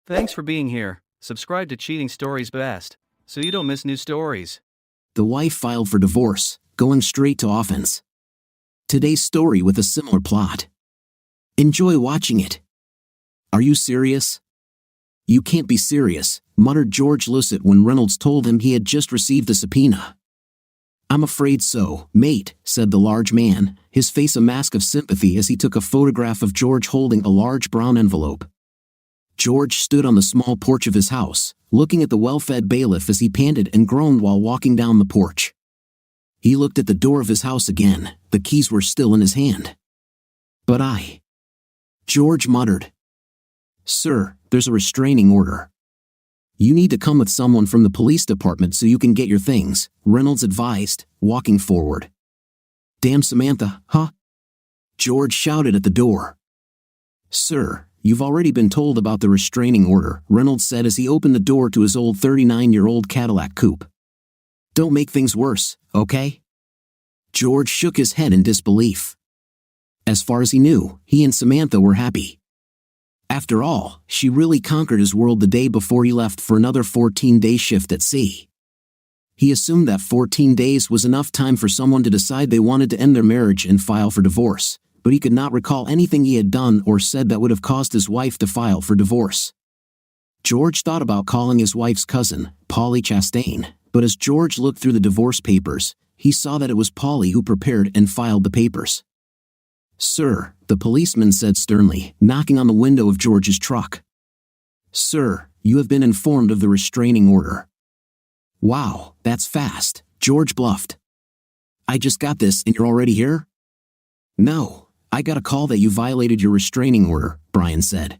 Thanks for being here. Subscribe to Cheating Stories Best, so you don't miss new stories. The wife filed for divorce, going straight to offense. Today's story with a similar plot. Enjoy watching it. Are you serious? You can't be serious, muttered George Lucet when Reynolds told him he had just received a subpoena. I'm afraid so, mate, said the large man, his face a mask of sympathy as he took a photograph of George holding a large brown envelope. George stood on the small porch of his house, looking at the well-fed bailiff as he panted and groaned while walking down the porch. He looked at the door of his house again. The keys were still in his hand. But George muttered. Sir, there's a restraining order. You need to come with someone from the police department so you can get your things, Reynolds advised, walking forward. Damn Samantha, huh? George shouted at the door. Sir, you've already been told about the restraining order, Reynolds said as he opened the door to his old 39-year-old Cadillac coupe. Don't make things worse, okay? George shook his head in disbelief. As far as he knew, he and Samantha were happy. After all, she really conquered his world the day before he left for another 14-day shift at sea. He assumed that 14 days was enough time for someone to decide they wanted to end their marriage and file for divorce, but he could not recall anything he had done or said that would have caused his wife to file for divorce. George thought about calling his wife's cousin, Polly Chastain, but as George looked through the divorce papers, he saw that it was Polly who prepared and filed the papers. Sir, the policeman said sternly, knocking on the window of George's truck. Sir, you have been informed of the restraining order. Wow, that's fast, George bluffed. I just got this and you're already here? No, I got a call that you violated your restraining order, Brian said.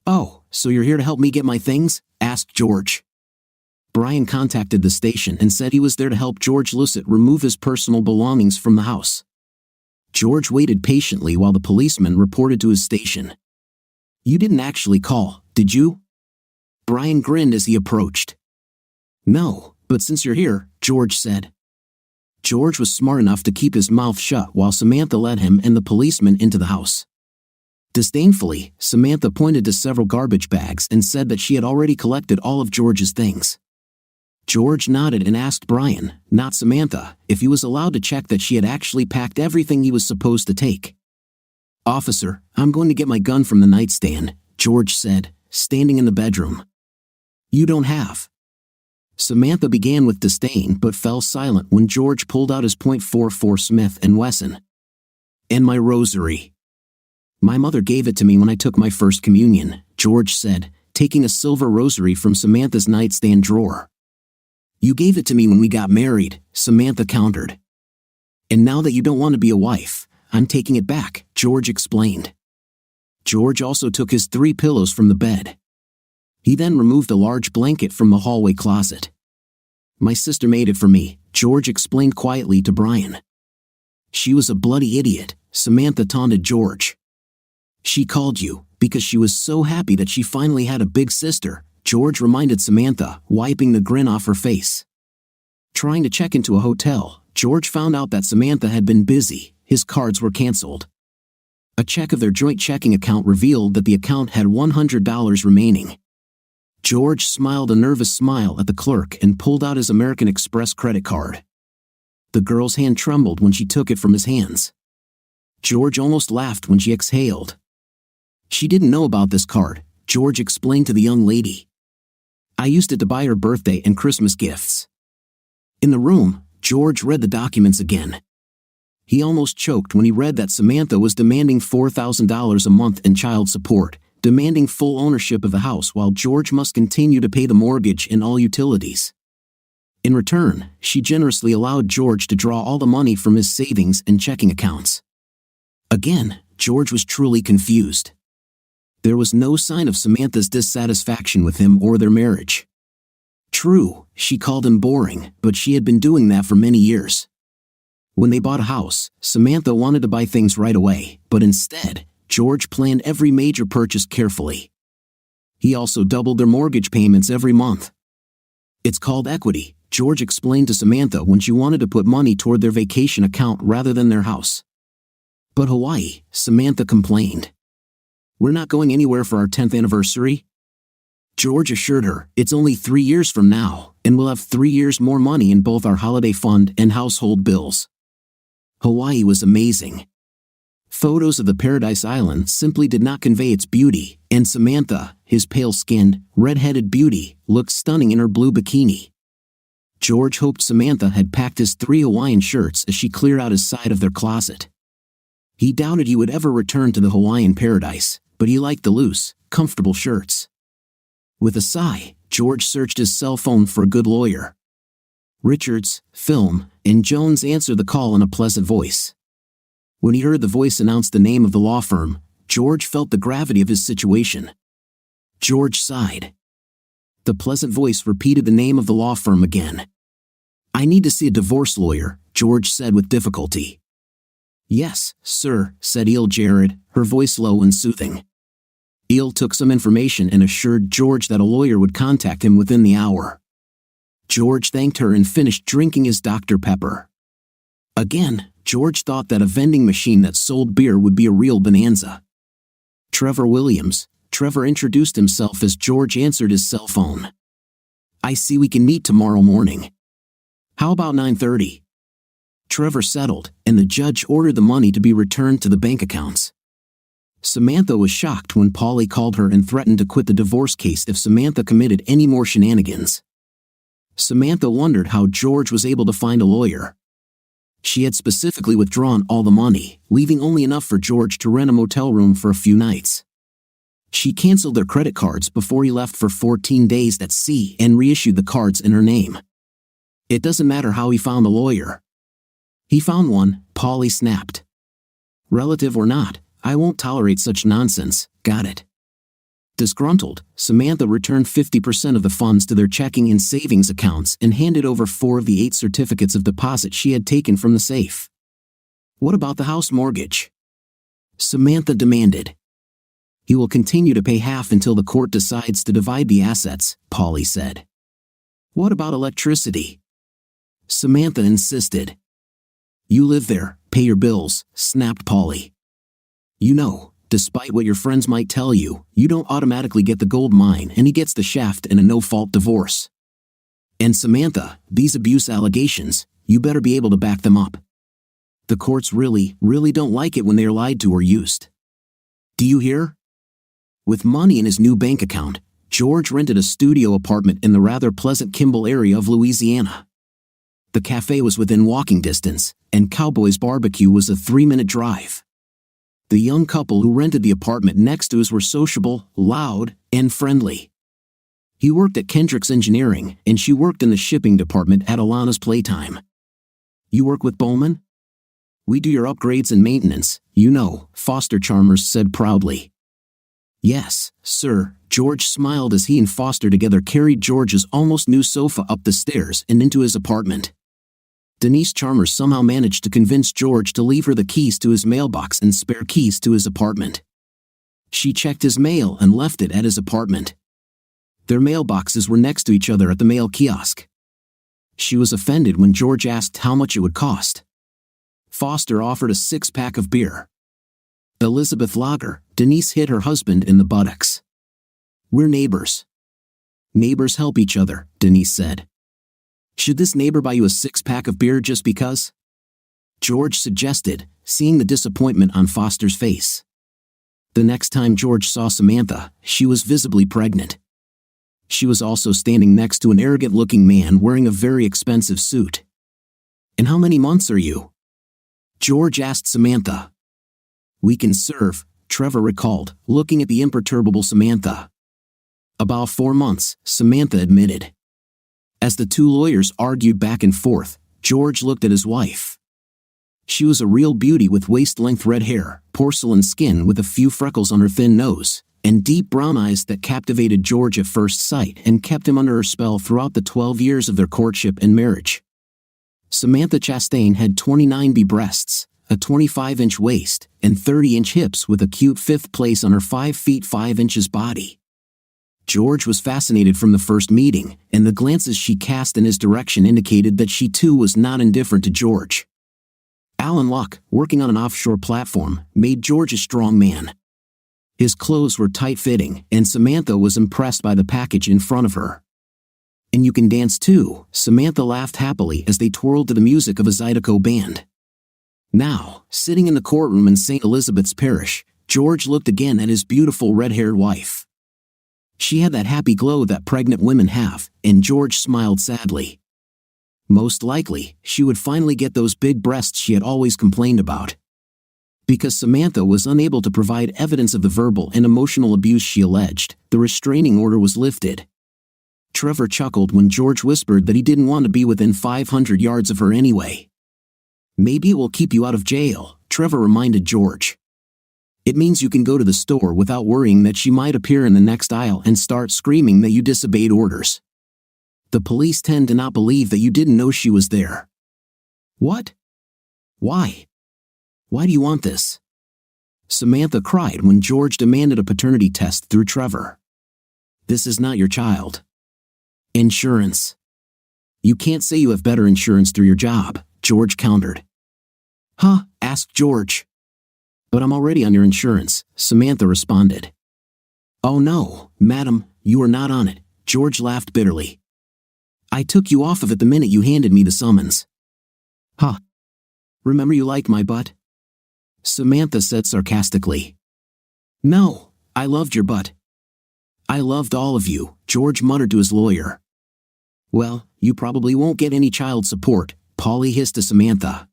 Oh, so you're here to help me get my things? Asked George. Brian contacted the station and said he was there to help George Lucet remove his personal belongings from the house. George waited patiently while the policeman reported to his station. You didn't actually call, did you? Brian grinned as he approached. No, but since you're here, George said. George was smart enough to keep his mouth shut while Samantha led him and the policeman into the house. Disdainfully, Samantha pointed to several garbage bags and said that she had already collected all of George's things. George nodded and asked Brian, not Samantha, if he was allowed to check that she had actually packed everything he was supposed to take. Officer, I'm going to get my gun from the nightstand, George said, standing in the bedroom. You don't have. Samantha began with disdain but fell silent when George pulled out his .44 Smith & Wesson. And my rosary. My mother gave it to me when I took my first communion, George said, taking a silver rosary from Samantha's nightstand drawer. You gave it to me when we got married, Samantha countered. And now that you don't want to be a wife, I'm taking it back, George explained. George also took his 3 pillows from the bed. He then removed a large blanket from the hallway closet. My sister made it for me, George explained quietly to Brian. She was a bloody idiot, Samantha taunted George. She called you, because she was so happy that she finally had a big sister, George reminded Samantha, wiping the grin off her face. Trying to check into a hotel, George found out that Samantha had been busy. His cards were canceled. A check of their joint checking account revealed that the account had $100 remaining. George smiled a nervous smile at the clerk and pulled out his American Express credit card. The girl's hand trembled when she took it from his hands. George almost laughed when she exhaled. She didn't know about this card, George explained to the young lady. I used it to buy her birthday and Christmas gifts. In the room, George read the documents again. He almost choked when he read that Samantha was demanding $4,000 a month in child support, demanding full ownership of the house while George must continue to pay the mortgage and all utilities. In return, she generously allowed George to draw all the money from his savings and checking accounts. Again, George was truly confused. There was no sign of Samantha's dissatisfaction with him or their marriage. True, she called him boring, but she had been doing that for many years. When they bought a house, Samantha wanted to buy things right away, but instead, George planned every major purchase carefully. He also doubled their mortgage payments every month. It's called equity, George explained to Samantha when she wanted to put money toward their vacation account rather than their house. But Hawaii, Samantha complained. We're not going anywhere for our 10th anniversary? George assured her, "It's only 3 years from now, and we'll have 3 years more money in both our holiday fund and household bills." Hawaii was amazing. Photos of the Paradise Island simply did not convey its beauty, and Samantha, his pale-skinned, red-headed beauty, looked stunning in her blue bikini. George hoped Samantha had packed his 3 Hawaiian shirts as she cleared out his side of their closet. He doubted he would ever return to the Hawaiian paradise, but he liked the loose, comfortable shirts. With a sigh, George searched his cell phone for a good lawyer. Richards, Film, and Jones answered the call in a pleasant voice. When he heard the voice announce the name of the law firm, George felt the gravity of his situation. George sighed. The pleasant voice repeated the name of the law firm again. "I need to see a divorce lawyer," George said with difficulty. "Yes, sir," said Eel Jared, her voice low and soothing. Eel took some information and assured George that a lawyer would contact him within the hour. George thanked her and finished drinking his Dr. Pepper. Again, George thought that a vending machine that sold beer would be a real bonanza. Trevor Williams. Trevor introduced himself as George answered his cell phone. "I see we can meet tomorrow morning. How about 9:30? Trevor settled, and the judge ordered the money to be returned to the bank accounts. Samantha was shocked when Polly called her and threatened to quit the divorce case if Samantha committed any more shenanigans. Samantha wondered how George was able to find a lawyer. She had specifically withdrawn all the money, leaving only enough for George to rent a motel room for a few nights. She canceled their credit cards before he left for 14 days at sea and reissued the cards in her name. It doesn't matter how he found a lawyer. He found one, Polly snapped. Relative or not, I won't tolerate such nonsense, got it? Disgruntled, Samantha returned 50% of the funds to their checking and savings accounts and handed over 4 of the 8 certificates of deposit she had taken from the safe. What about the house mortgage? Samantha demanded. He will continue to pay half until the court decides to divide the assets, Polly said. What about electricity? Samantha insisted. You live there, pay your bills, snapped Polly. You know, despite what your friends might tell you, you don't automatically get the gold mine and he gets the shaft in a no-fault divorce. And Samantha, these abuse allegations, you better be able to back them up. The courts really don't like it when they are lied to or used. Do you hear? With money in his new bank account, George rented a studio apartment in the rather pleasant Kimball area of Louisiana. The cafe was within walking distance, and Cowboy's Barbecue was a 3-minute drive. The young couple who rented the apartment next to us were sociable, loud, and friendly. He worked at Kendrick's Engineering, and she worked in the shipping department at Alana's Playtime. You work with Bowman? We do your upgrades and maintenance, you know, Foster Chalmers said proudly. Yes, sir, George smiled as he and Foster together carried George's almost new sofa up the stairs and into his apartment. Denise Chalmers somehow managed to convince George to leave her the keys to his mailbox and spare keys to his apartment. She checked his mail and left it at his apartment. Their mailboxes were next to each other at the mail kiosk. She was offended when George asked how much it would cost. Foster offered a 6-pack of beer. Elizabeth Lager, Denise hit her husband in the buttocks. We're neighbors. Neighbors help each other, Denise said. Should this neighbor buy you a 6-pack of beer just because? George suggested, seeing the disappointment on Foster's face. The next time George saw Samantha, she was visibly pregnant. She was also standing next to an arrogant-looking man wearing a very expensive suit. And how many months are you? George asked Samantha. We can serve, Trevor recalled, looking at the imperturbable Samantha. About 4 months, Samantha admitted. As the two lawyers argued back and forth, George looked at his wife. She was a real beauty with waist-length red hair, porcelain skin with a few freckles on her thin nose, and deep brown eyes that captivated George at first sight and kept him under her spell throughout the 12 years of their courtship and marriage. Samantha Chastain had 29B breasts, a 25-inch waist, and 30-inch hips with a cute 5th place on her 5 feet 5 inches body. George was fascinated from the first meeting, and the glances she cast in his direction indicated that she too was not indifferent to George. Alan Luck, working on an offshore platform, made George a strong man. His clothes were tight-fitting, and Samantha was impressed by the package in front of her. "And you can dance too," Samantha laughed happily as they twirled to the music of a Zydeco band. Now, sitting in the courtroom in St. Elizabeth's Parish, George looked again at his beautiful red-haired wife. She had that happy glow that pregnant women have, and George smiled sadly. Most likely, she would finally get those big breasts she had always complained about. Because Samantha was unable to provide evidence of the verbal and emotional abuse she alleged, the restraining order was lifted. Trevor chuckled when George whispered that he didn't want to be within 500 yards of her anyway. "Maybe it will keep you out of jail," Trevor reminded George. "It means you can go to the store without worrying that she might appear in the next aisle and start screaming that you disobeyed orders. The police tend to not believe that you didn't know she was there." "What? Why? Why do you want this?" Samantha cried when George demanded a paternity test through Trevor. "This is not your child." "Insurance." "You can't say you have better insurance through your job," George countered. "Huh?" asked George. "But I'm already on your insurance," Samantha responded. "Oh no, madam, you are not on it," George laughed bitterly. "I took you off of it the minute you handed me the summons." "Huh? Remember you liked my butt?" Samantha said sarcastically. "No, I loved your butt." "I loved all of you," George muttered to his lawyer. "Well, you probably won't get any child support," Polly hissed to Samantha.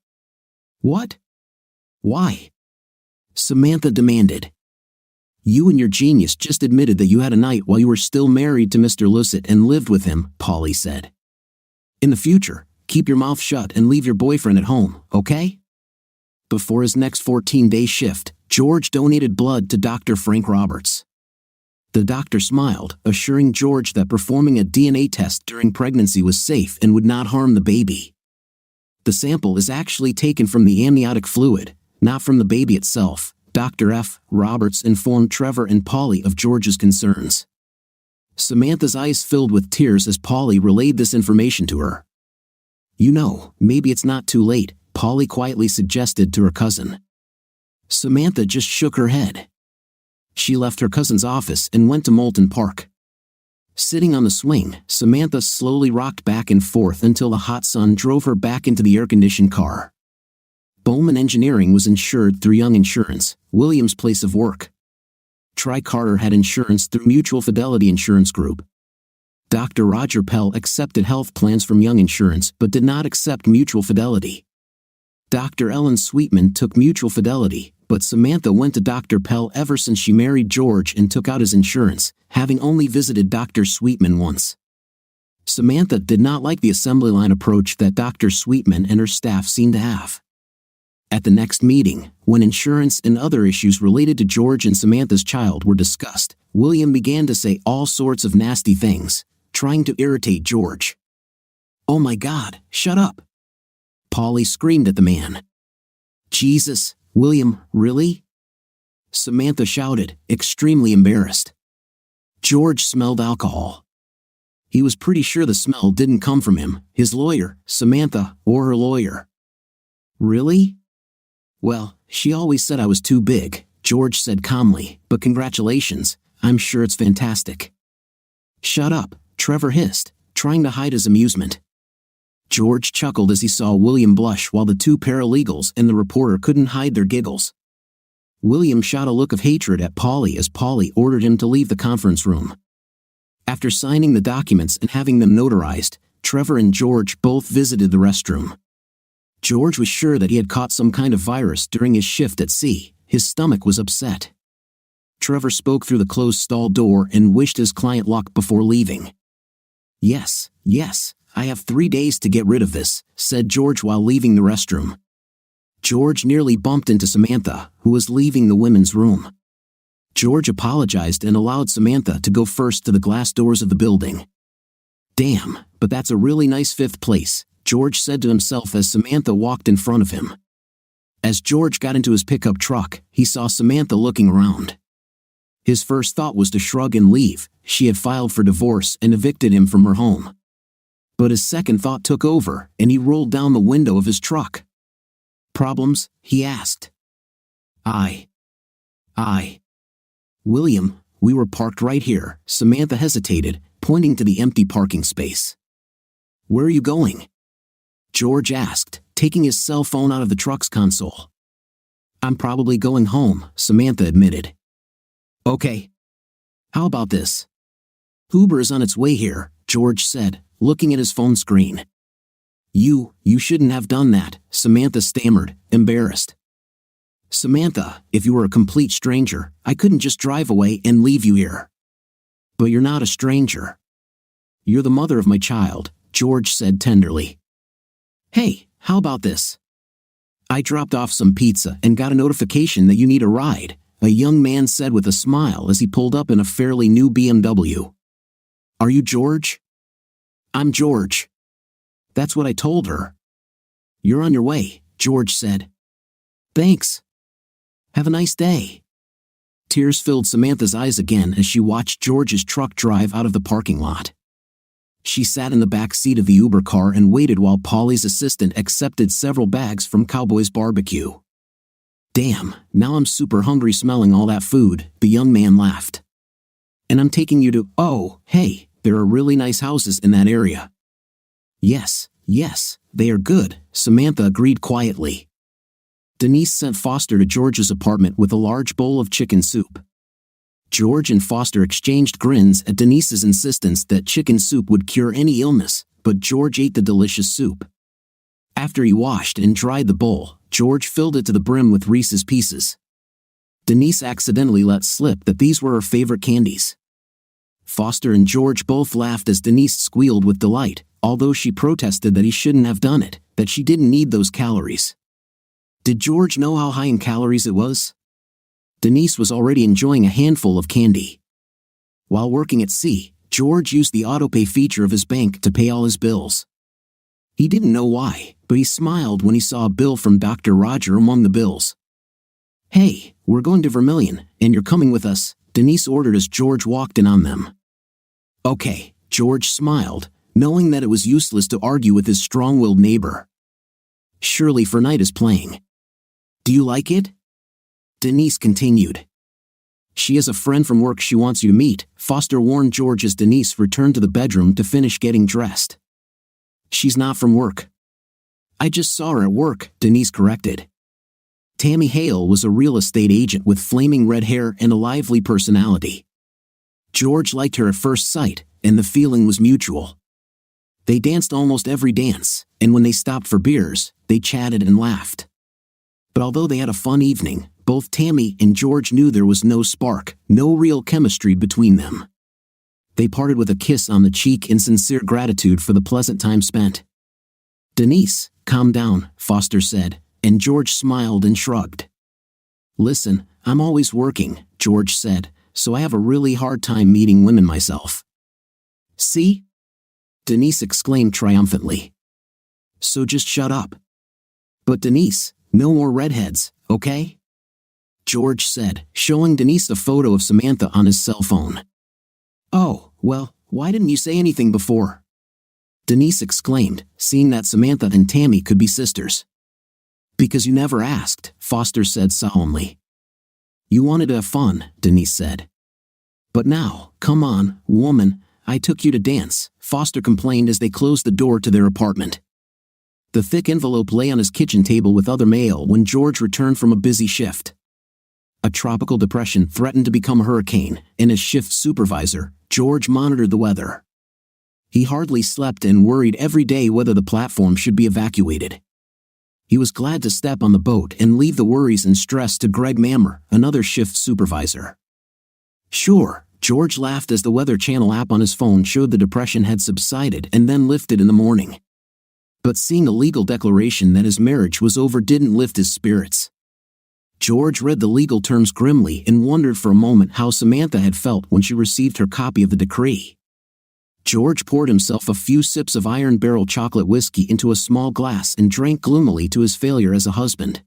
"What? Why?" Samantha demanded. "You and your genius just admitted that you had a night while you were still married to Mr. Lucet and lived with him," Polly said. "In the future, keep your mouth shut and leave your boyfriend at home, okay?" Before his next 14-day shift, George donated blood to Dr. Frank Roberts. The doctor smiled, assuring George that performing a DNA test during pregnancy was safe and would not harm the baby. "The sample is actually taken from the amniotic fluid, not from the baby itself," Dr. F. Roberts informed Trevor and Polly of George's concerns. Samantha's eyes filled with tears as Polly relayed this information to her. "You know, maybe it's not too late," Polly quietly suggested to her cousin. Samantha just shook her head. She left her cousin's office and went to Moulton Park. Sitting on the swing, Samantha slowly rocked back and forth until the hot sun drove her back into the air-conditioned car. Bowman Engineering was insured through Young Insurance, William's place of work. Tri-Carter had insurance through Mutual Fidelity Insurance Group. Dr. Roger Pell accepted health plans from Young Insurance but did not accept Mutual Fidelity. Dr. Ellen Sweetman took Mutual Fidelity, but Samantha went to Dr. Pell ever since she married George and took out his insurance, having only visited Dr. Sweetman once. Samantha did not like the assembly line approach that Dr. Sweetman and her staff seemed to have. At the next meeting, when insurance and other issues related to George and Samantha's child were discussed, William began to say all sorts of nasty things, trying to irritate George. "Oh my God, shut up!" Polly screamed at the man. "Jesus, William, really?" Samantha shouted, extremely embarrassed. George smelled alcohol. He was pretty sure the smell didn't come from him, his lawyer, Samantha, or her lawyer. "Really?" "Well, she always said I was too big," George said calmly, "but congratulations, I'm sure it's fantastic." "Shut up," Trevor hissed, trying to hide his amusement. George chuckled as he saw William blush while the two paralegals and the reporter couldn't hide their giggles. William shot a look of hatred at Polly as Polly ordered him to leave the conference room. After signing the documents and having them notarized, Trevor and George both visited the restroom. George was sure that he had caught some kind of virus during his shift at sea. His stomach was upset. Trevor spoke through the closed stall door and wished his client luck before leaving. Yes, I have 3 days to get rid of this," said George while leaving the restroom. George nearly bumped into Samantha, who was leaving the women's room. George apologized and allowed Samantha to go first to the glass doors of the building. "Damn, but that's a really nice fifth place," George said to himself as Samantha walked in front of him. As George got into his pickup truck, he saw Samantha looking around. His first thought was to shrug and leave. She had filed for divorce and evicted him from her home. But his second thought took over, and he rolled down the window of his truck. "Problems?" he asked. I. William, we were parked right here, Samantha hesitated, pointing to the empty parking space. Where are you going? George asked, taking his cell phone out of the truck's console. I'm probably going home, Samantha admitted. Okay. How about this? Uber is on its way here, George said, looking at his phone screen. You shouldn't have done that, Samantha stammered, embarrassed. Samantha, if you were a complete stranger, I couldn't just drive away and leave you here. But you're not a stranger. You're the mother of my child, George said tenderly. Hey, how about this? I dropped off some pizza and got a notification that you need a ride, a young man said with a smile as he pulled up in a fairly new BMW. Are you George? I'm George. That's what I told her. You're on your way, George said. Thanks. Have a nice day. Tears filled Samantha's eyes again as she watched George's truck drive out of the parking lot. She sat in the back seat of the Uber car and waited while Polly's assistant accepted several bags from Cowboy's Barbecue. Damn, now I'm super hungry smelling all that food, the young man laughed. And I'm taking you to, oh, hey, there are really nice houses in that area. Yes, they are good, Samantha agreed quietly. Denise sent Foster to George's apartment with a large bowl of chicken soup. George and Foster exchanged grins at Denise's insistence that chicken soup would cure any illness, but George ate the delicious soup. After he washed and dried the bowl, George filled it to the brim with Reese's Pieces. Denise accidentally let slip that these were her favorite candies. Foster and George both laughed as Denise squealed with delight, although she protested that he shouldn't have done it, that she didn't need those calories. Did George know how high in calories it was? Denise was already enjoying a handful of candy. While working at sea, George used the autopay feature of his bank to pay all his bills. He didn't know why, but he smiled when he saw a bill from Dr. Roger among the bills. Hey, we're going to Vermilion, and you're coming with us, Denise ordered as George walked in on them. Okay, George smiled, knowing that it was useless to argue with his strong-willed neighbor. Surely for night is playing. Do you like it? Denise continued. She has a friend from work she wants you to meet, Foster warned George as Denise returned to the bedroom to finish getting dressed. She's not from work. I just saw her at work, Denise corrected. Tammy Hale was a real estate agent with flaming red hair and a lively personality. George liked her at first sight, and the feeling was mutual. They danced almost every dance, and when they stopped for beers, they chatted and laughed. But although they had a fun evening, both Tammy and George knew there was no spark, no real chemistry between them. They parted with a kiss on the cheek in sincere gratitude for the pleasant time spent. Denise, calm down, Foster said, and George smiled and shrugged. Listen, I'm always working, George said, so I have a really hard time meeting women myself. See? Denise exclaimed triumphantly. So just shut up. But Denise, no more redheads, okay? George said, showing Denise a photo of Samantha on his cell phone. Oh, well, why didn't you say anything before? Denise exclaimed, seeing that Samantha and Tammy could be sisters. Because you never asked, Foster said solemnly. You wanted to have fun, Denise said. But now, come on, woman, I took you to dance, Foster complained as they closed the door to their apartment. The thick envelope lay on his kitchen table with other mail when George returned from a busy shift. A tropical depression threatened to become a hurricane, and as shift supervisor, George monitored the weather. He hardly slept and worried every day whether the platform should be evacuated. He was glad to step on the boat and leave the worries and stress to Greg Mammer, another shift supervisor. Sure, George laughed as the Weather Channel app on his phone showed the depression had subsided and then lifted in the morning. But seeing a legal declaration that his marriage was over didn't lift his spirits. George read the legal terms grimly and wondered for a moment how Samantha had felt when she received her copy of the decree. George poured himself a few sips of Iron Barrel chocolate whiskey into a small glass and drank gloomily to his failure as a husband.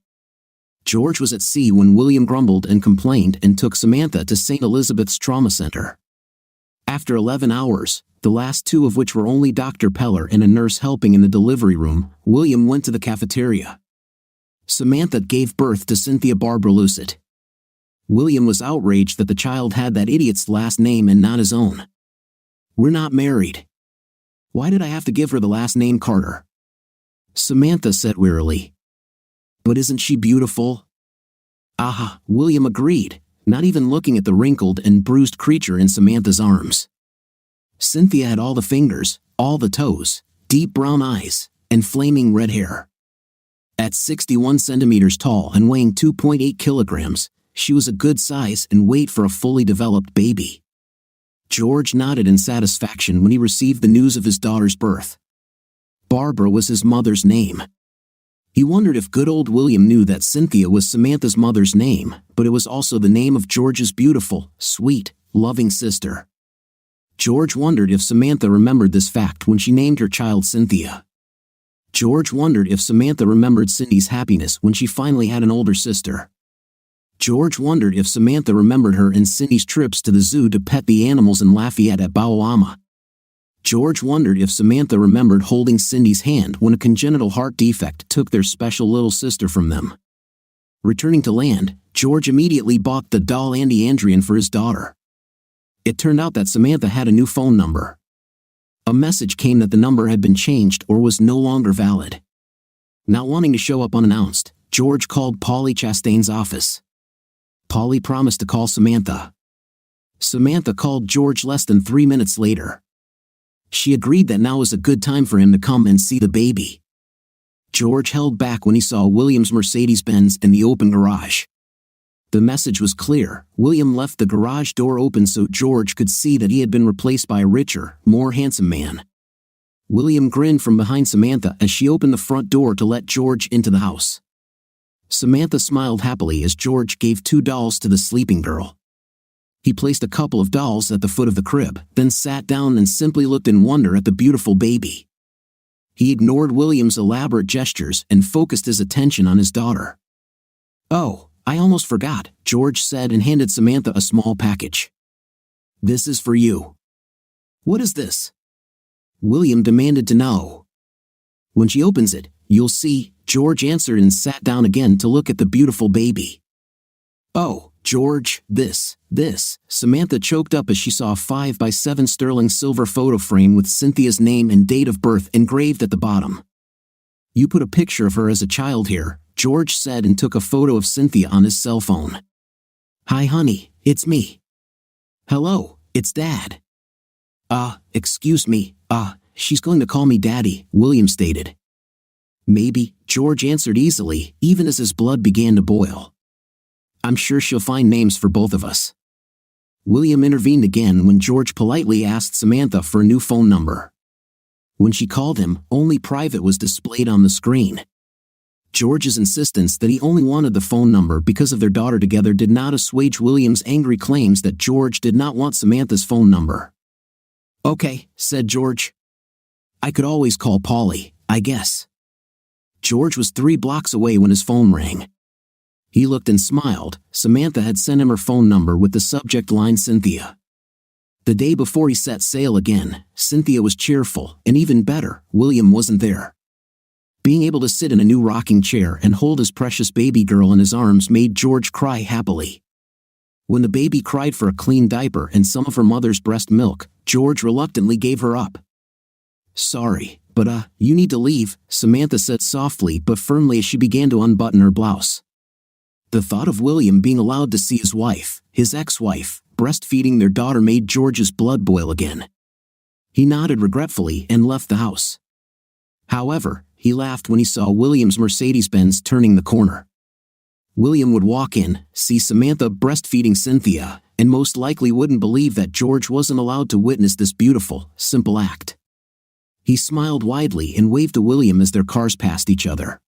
George was at sea when William grumbled and complained and took Samantha to St. Elizabeth's Trauma Center. After 11 hours, the last 2 of which were only Dr. Peller and a nurse helping in the delivery room, William went to the cafeteria. Samantha gave birth to Cynthia Barbara Lucet. William was outraged that the child had that idiot's last name and not his own. "We're not married. Why did I have to give her the last name Carter?" Samantha said wearily. "But isn't she beautiful?" "Aha," William agreed, not even looking at the wrinkled and bruised creature in Samantha's arms. Cynthia had all the fingers, all the toes, deep brown eyes, and flaming red hair. At 61 centimeters tall and weighing 2.8 kilograms, she was a good size and weight for a fully developed baby. George nodded in satisfaction when he received the news of his daughter's birth. Barbara was his mother's name. He wondered if good old William knew that Cynthia was Samantha's mother's name, but it was also the name of George's beautiful, sweet, loving sister. George wondered if Samantha remembered this fact when she named her child Cynthia. George wondered if Samantha remembered Cindy's happiness when she finally had an older sister. George wondered if Samantha remembered her and Cindy's trips to the zoo to pet the animals in Lafayette at Bawama. George wondered if Samantha remembered holding Cindy's hand when a congenital heart defect took their special little sister from them. Returning to land, George immediately bought the doll Andy Andrian for his daughter. It turned out that Samantha had a new phone number. A message came that the number had been changed or was no longer valid. Not wanting to show up unannounced, George called Polly Chastain's office. Polly promised to call Samantha. Samantha called George less than 3 minutes later. She agreed that now was a good time for him to come and see the baby. George held back when he saw William's Mercedes-Benz in the open garage. The message was clear. William left the garage door open so George could see that he had been replaced by a richer, more handsome man. William grinned from behind Samantha as she opened the front door to let George into the house. Samantha smiled happily as George gave 2 dolls to the sleeping girl. He placed a couple of dolls at the foot of the crib, then sat down and simply looked in wonder at the beautiful baby. He ignored William's elaborate gestures and focused his attention on his daughter. "Oh, I almost forgot," George said and handed Samantha a small package. "This is for you." "What is this?" William demanded to know. "When she opens it, you'll see," George answered and sat down again to look at the beautiful baby. "Oh, George, this," Samantha choked up as she saw a 5x7 sterling silver photo frame with Cynthia's name and date of birth engraved at the bottom. "You put a picture of her as a child here," George said and took a photo of Cynthia on his cell phone. "Hi honey, it's me." "Hello, it's Dad." Excuse me, she's going to call me Daddy," William stated. "Maybe," George answered easily, even as his blood began to boil. "I'm sure she'll find names for both of us." William intervened again when George politely asked Samantha for a new phone number. When she called him, only private was displayed on the screen. George's insistence that he only wanted the phone number because of their daughter together did not assuage William's angry claims that George did not want Samantha's phone number. "Okay," said George. "I could always call Polly, I guess." George was 3 blocks away when his phone rang. He looked and smiled. Samantha had sent him her phone number with the subject line Cynthia. The day before he set sail again, Cynthia was cheerful, and even better, William wasn't there. Being able to sit in a new rocking chair and hold his precious baby girl in his arms made George cry happily. When the baby cried for a clean diaper and some of her mother's breast milk, George reluctantly gave her up. "Sorry, but you need to leave," Samantha said softly but firmly as she began to unbutton her blouse. The thought of William being allowed to see his wife, his ex-wife, breastfeeding their daughter made George's blood boil again. He nodded regretfully and left the house. However, he laughed when he saw William's Mercedes-Benz turning the corner. William would walk in, see Samantha breastfeeding Cynthia, and most likely wouldn't believe that George wasn't allowed to witness this beautiful, simple act. He smiled widely and waved to William as their cars passed each other.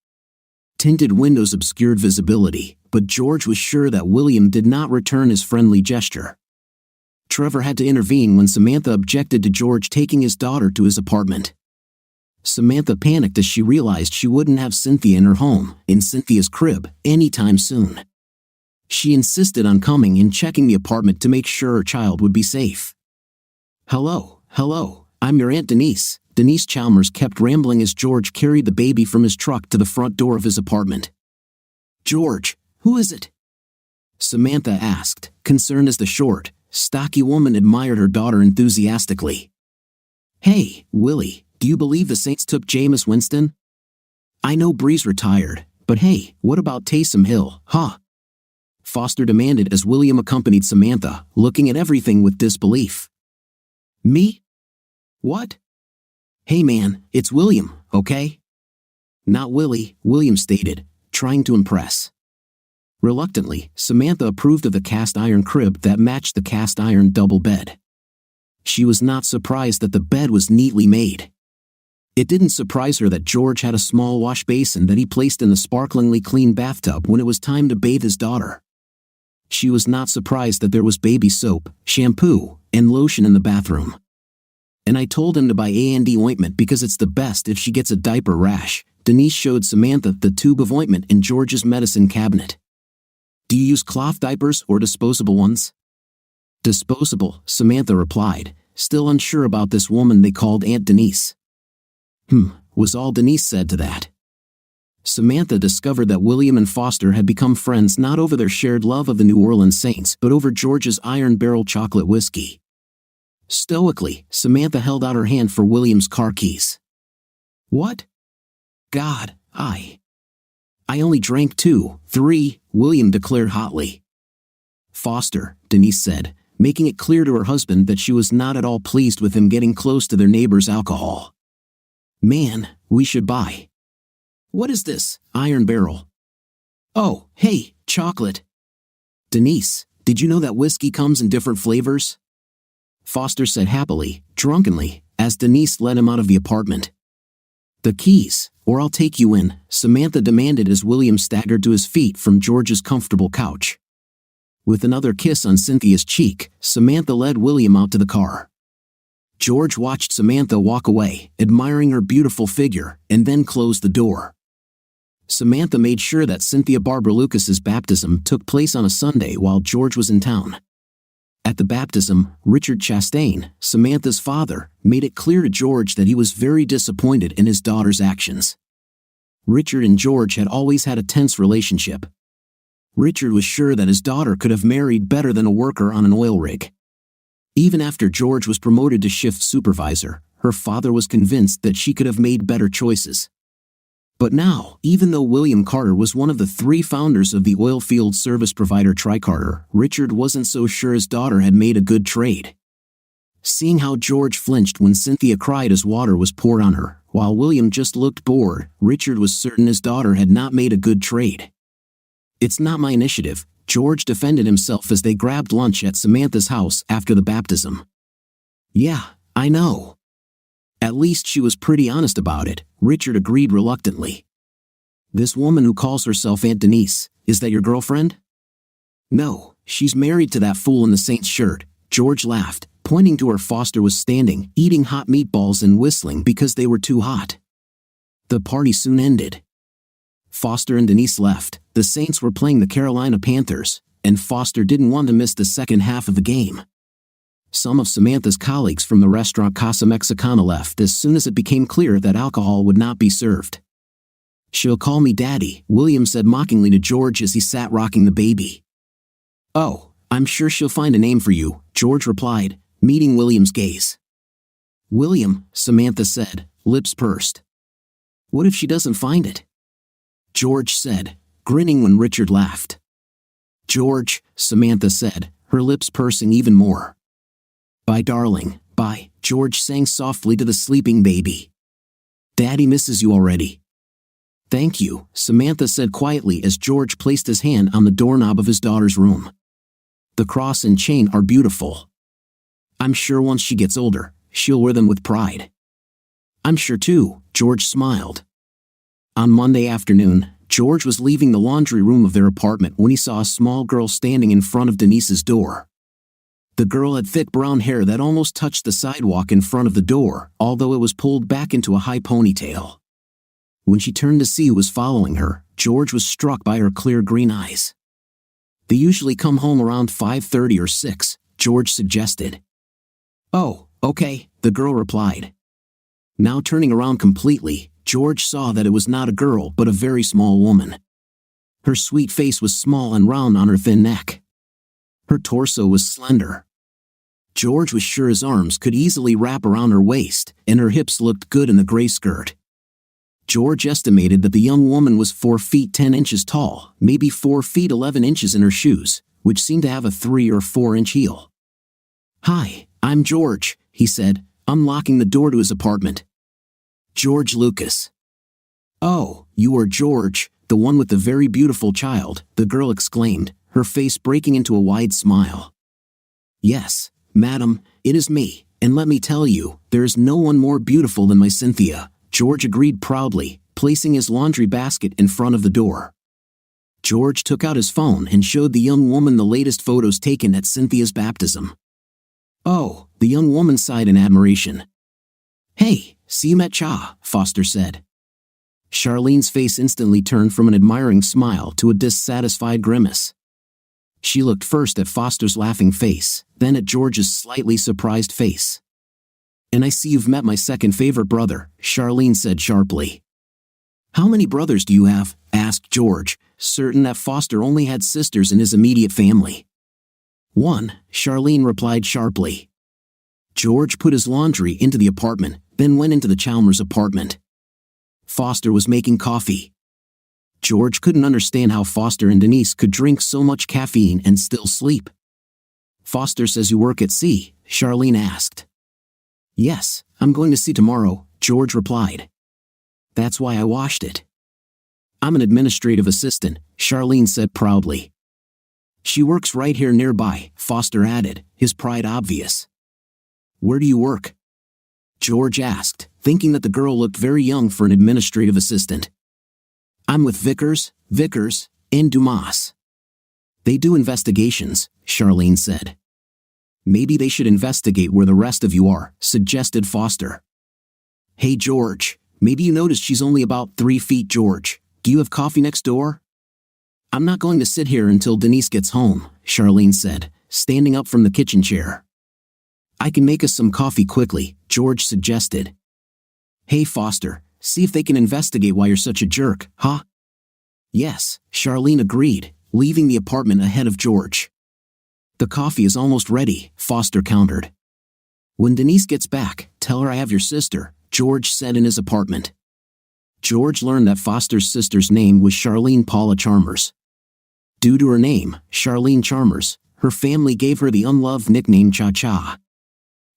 Tinted windows obscured visibility, but George was sure that William did not return his friendly gesture. Trevor had to intervene when Samantha objected to George taking his daughter to his apartment. Samantha panicked as she realized she wouldn't have Cynthia in her home, in Cynthia's crib, anytime soon. She insisted on coming and checking the apartment to make sure her child would be safe. Hello, I'm your Aunt Denise," Denise Chalmers kept rambling as George carried the baby from his truck to the front door of his apartment. "George, who is it?" Samantha asked, concerned as the short, stocky woman admired her daughter enthusiastically. Hey, Willie, do you believe the Saints took Jameis Winston? I know Breeze retired, but hey, what about Taysom Hill, huh? Foster demanded as William accompanied Samantha, looking at everything with disbelief. Me? What? Hey man, it's William, okay? Not Willie, William stated, trying to impress. Reluctantly, Samantha approved of the cast-iron crib that matched the cast-iron double bed. She was not surprised that the bed was neatly made. It didn't surprise her that George had a small wash basin that he placed in the sparklingly clean bathtub when it was time to bathe his daughter. She was not surprised that there was baby soap, shampoo, and lotion in the bathroom. And I told him to buy A&D ointment because it's the best if she gets a diaper rash. Denise showed Samantha the tube of ointment in George's medicine cabinet. Do you use cloth diapers or disposable ones? Disposable, Samantha replied, still unsure about this woman they called Aunt Denise. Was all Denise said to that. Samantha discovered that William and Foster had become friends not over their shared love of the New Orleans Saints but over George's Iron Barrel chocolate whiskey. Stoically, Samantha held out her hand for William's car keys. What? God, I only drank 2, 3, William declared hotly. Foster, Denise said, making it clear to her husband that she was not at all pleased with him getting close to their neighbor's alcohol. Man, we should buy. What is this, Iron Barrel? Oh, hey, chocolate. Denise, did you know that whiskey comes in different flavors? Foster said happily, drunkenly, as Denise led him out of the apartment. The keys, or I'll take you in, Samantha demanded as William staggered to his feet from George's comfortable couch. With another kiss on Cynthia's cheek, Samantha led William out to the car. George watched Samantha walk away, admiring her beautiful figure, and then closed the door. Samantha made sure that Cynthia Barbara Lucas's baptism took place on a Sunday while George was in town. At the baptism, Richard Chastain, Samantha's father, made it clear to George that he was very disappointed in his daughter's actions. Richard and George had always had a tense relationship. Richard was sure that his daughter could have married better than a worker on an oil rig. Even after George was promoted to shift supervisor, her father was convinced that she could have made better choices. But now, even though William Carter was one of the 3 founders of the oilfield service provider Tricarter, Richard wasn't so sure his daughter had made a good trade. Seeing how George flinched when Cynthia cried as water was poured on her, while William just looked bored, Richard was certain his daughter had not made a good trade. It's not my initiative, George defended himself as they grabbed lunch at Samantha's house after the baptism. Yeah, I know. At least she was pretty honest about it, Richard agreed reluctantly. This woman who calls herself Aunt Denise, is that your girlfriend? No, she's married to that fool in the Saints shirt, George laughed, pointing to where Foster was standing, eating hot meatballs and whistling because they were too hot. The party soon ended. Foster and Denise left, the Saints were playing the Carolina Panthers, and Foster didn't want to miss the second half of the game. Some of Samantha's colleagues from the restaurant Casa Mexicana left as soon as it became clear that alcohol would not be served. She'll call me Daddy, William said mockingly to George as he sat rocking the baby. Oh, I'm sure she'll find a name for you, George replied, meeting William's gaze. William, Samantha said, lips pursed. What if she doesn't find it? George said, grinning when Richard laughed. George, Samantha said, her lips pursing even more. Bye darling, bye, George sang softly to the sleeping baby. Daddy misses you already. Thank you, Samantha said quietly as George placed his hand on the doorknob of his daughter's room. The cross and chain are beautiful. I'm sure once she gets older, she'll wear them with pride. I'm sure too, George smiled. On Monday afternoon, George was leaving the laundry room of their apartment when he saw a small girl standing in front of Denise's door. The girl had thick brown hair that almost touched the sidewalk in front of the door, although it was pulled back into a high ponytail. When she turned to see who was following her, George was struck by her clear green eyes. They usually come home around 5:30 or 6, George suggested. Oh, okay, the girl replied. Now turning around completely, George saw that it was not a girl but a very small woman. Her sweet face was small and round on her thin neck. Her torso was slender. George was sure his arms could easily wrap around her waist, and her hips looked good in the gray skirt. George estimated that the young woman was 4 feet 10 inches tall, maybe 4 feet 11 inches in her shoes, which seemed to have a 3 or 4 inch heel. "Hi, I'm George," he said, unlocking the door to his apartment. "George Lucas." "Oh, you are George, the one with the very beautiful child," the girl exclaimed, her face breaking into a wide smile. "Yes, madam, it is me, and let me tell you, there is no one more beautiful than my Cynthia," George agreed proudly, placing his laundry basket in front of the door. George took out his phone and showed the young woman the latest photos taken at Cynthia's baptism. "Oh," the young woman sighed in admiration. "Hey, see you met Cha," Foster said. Charlene's face instantly turned from an admiring smile to a dissatisfied grimace. She looked first at Foster's laughing face, then at George's slightly surprised face. "And I see you've met my second favorite brother," Charlene said sharply. "How many brothers do you have?" asked George, certain that Foster only had sisters in his immediate family. "One," Charlene replied sharply. George put his laundry into the apartment, then went into the Chalmers apartment. Foster was making coffee. George couldn't understand how Foster and Denise could drink so much caffeine and still sleep. "Foster says you work at sea," Charlene asked. "Yes, I'm going to sea tomorrow," George replied. "That's why I washed it." "I'm an administrative assistant," Charlene said proudly. "She works right here nearby," Foster added, his pride obvious. "Where do you work?" George asked, thinking that the girl looked very young for an administrative assistant. "I'm with Vickers, and Dumas." "They do investigations," Charlene said. "Maybe they should investigate where the rest of you are," suggested Foster. "Hey George, maybe you noticed she's only about 3 feet, George. Do you have coffee next door?" "I'm not going to sit here until Denise gets home," Charlene said, standing up from the kitchen chair. "I can make us some coffee quickly," George suggested. "Hey Foster, see if they can investigate why you're such a jerk, huh?" "Yes," Charlene agreed, leaving the apartment ahead of George. "The coffee is almost ready," Foster countered. "When Denise gets back, tell her I have your sister," George said in his apartment. George learned that Foster's sister's name was Charlene Paula Chalmers. Due to her name, Charlene Chalmers, her family gave her the unloved nickname Cha-Cha.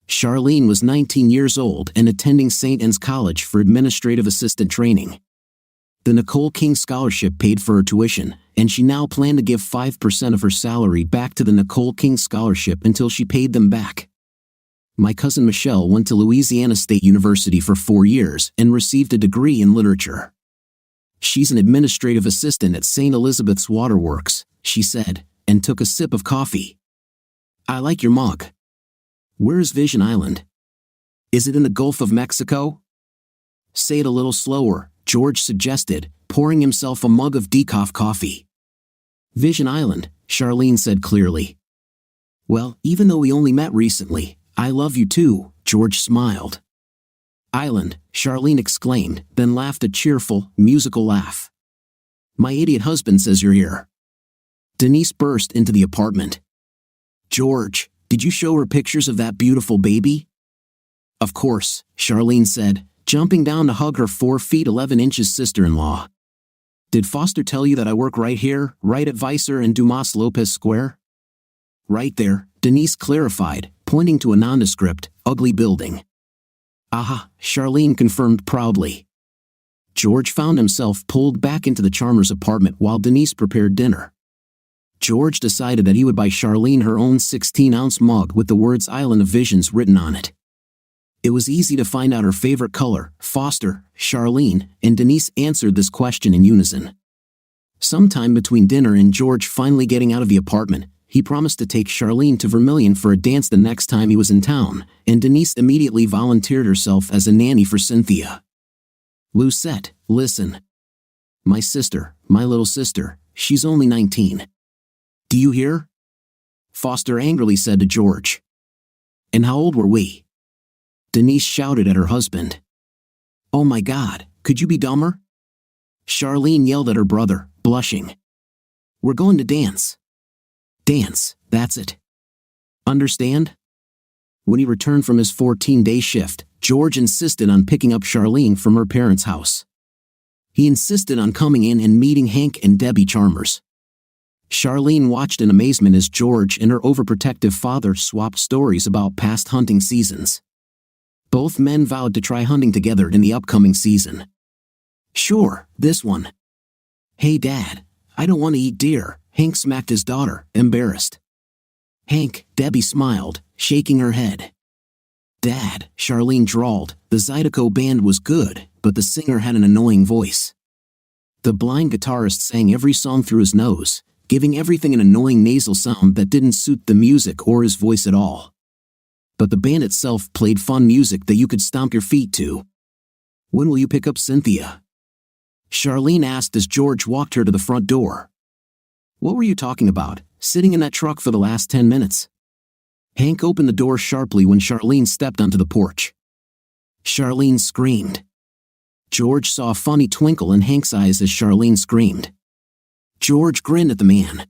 Charlene was 19 years old and attending St. Anne's College for administrative assistant training. The Nicole King Scholarship paid for her tuition, and she now planned to give 5% of her salary back to the Nicole King Scholarship until she paid them back. "My cousin Michelle went to Louisiana State University for 4 years and received a degree in literature. She's an administrative assistant at St. Elizabeth's Waterworks," she said, and took a sip of coffee. "I like your mug. Where is Vision Island? Is it in the Gulf of Mexico?" "Say it a little slower," George suggested, pouring himself a mug of decaf coffee. "Vision Island," Charlene said clearly. "Well, even though we only met recently, I love you too," George smiled. "Island," Charlene exclaimed, then laughed a cheerful, musical laugh. "My idiot husband says you're here." Denise burst into the apartment. "George, did you show her pictures of that beautiful baby?" "Of course," Charlene said, jumping down to hug her 4 feet 11 inches sister-in-law. "Did Foster tell you that I work right here, right at Vicer and Dumas Lopez Square?" "Right there," Denise clarified, pointing to a nondescript, ugly building. "Aha," Charlene confirmed proudly. George found himself pulled back into the Chalmers apartment while Denise prepared dinner. George decided that he would buy Charlene her own 16-ounce mug with the words Island of Visions written on it. It was easy to find out her favorite color. Foster, Charlene, and Denise answered this question in unison. Sometime between dinner and George finally getting out of the apartment, he promised to take Charlene to Vermilion for a dance the next time he was in town, and Denise immediately volunteered herself as a nanny for Cynthia. "Lucette, listen. My sister, my little sister, she's only 19. Do you hear?" Foster angrily said to George. "And how old were we?" Denise shouted at her husband. "Oh my God, could you be dumber?" Charlene yelled at her brother, blushing. We're going to dance. Dance, that's it. Understand? When he returned from his 14-day shift, George insisted on picking up Charlene from her parents' house. He insisted on coming in and meeting Hank and Debbie Chalmers. Charlene watched in amazement as George and her overprotective father swapped stories about past hunting seasons. Both men vowed to try hunting together in the upcoming season. Sure, this one. Hey Dad, I don't want to eat deer, Hank smacked his daughter, embarrassed. Hank, Debbie smiled, shaking her head. Dad, Charlene drawled, the Zydeco band was good, but the singer had an annoying voice. The blind guitarist sang every song through his nose, giving everything an annoying nasal sound that didn't suit the music or his voice at all. But the band itself played fun music that you could stomp your feet to. When will you pick up Cynthia? Charlene asked as George walked her to the front door. What were you talking about, sitting in that truck for the last 10 minutes? Hank opened the door sharply when Charlene stepped onto the porch. Charlene screamed. George saw a funny twinkle in Hank's eyes as Charlene screamed. George grinned at the man.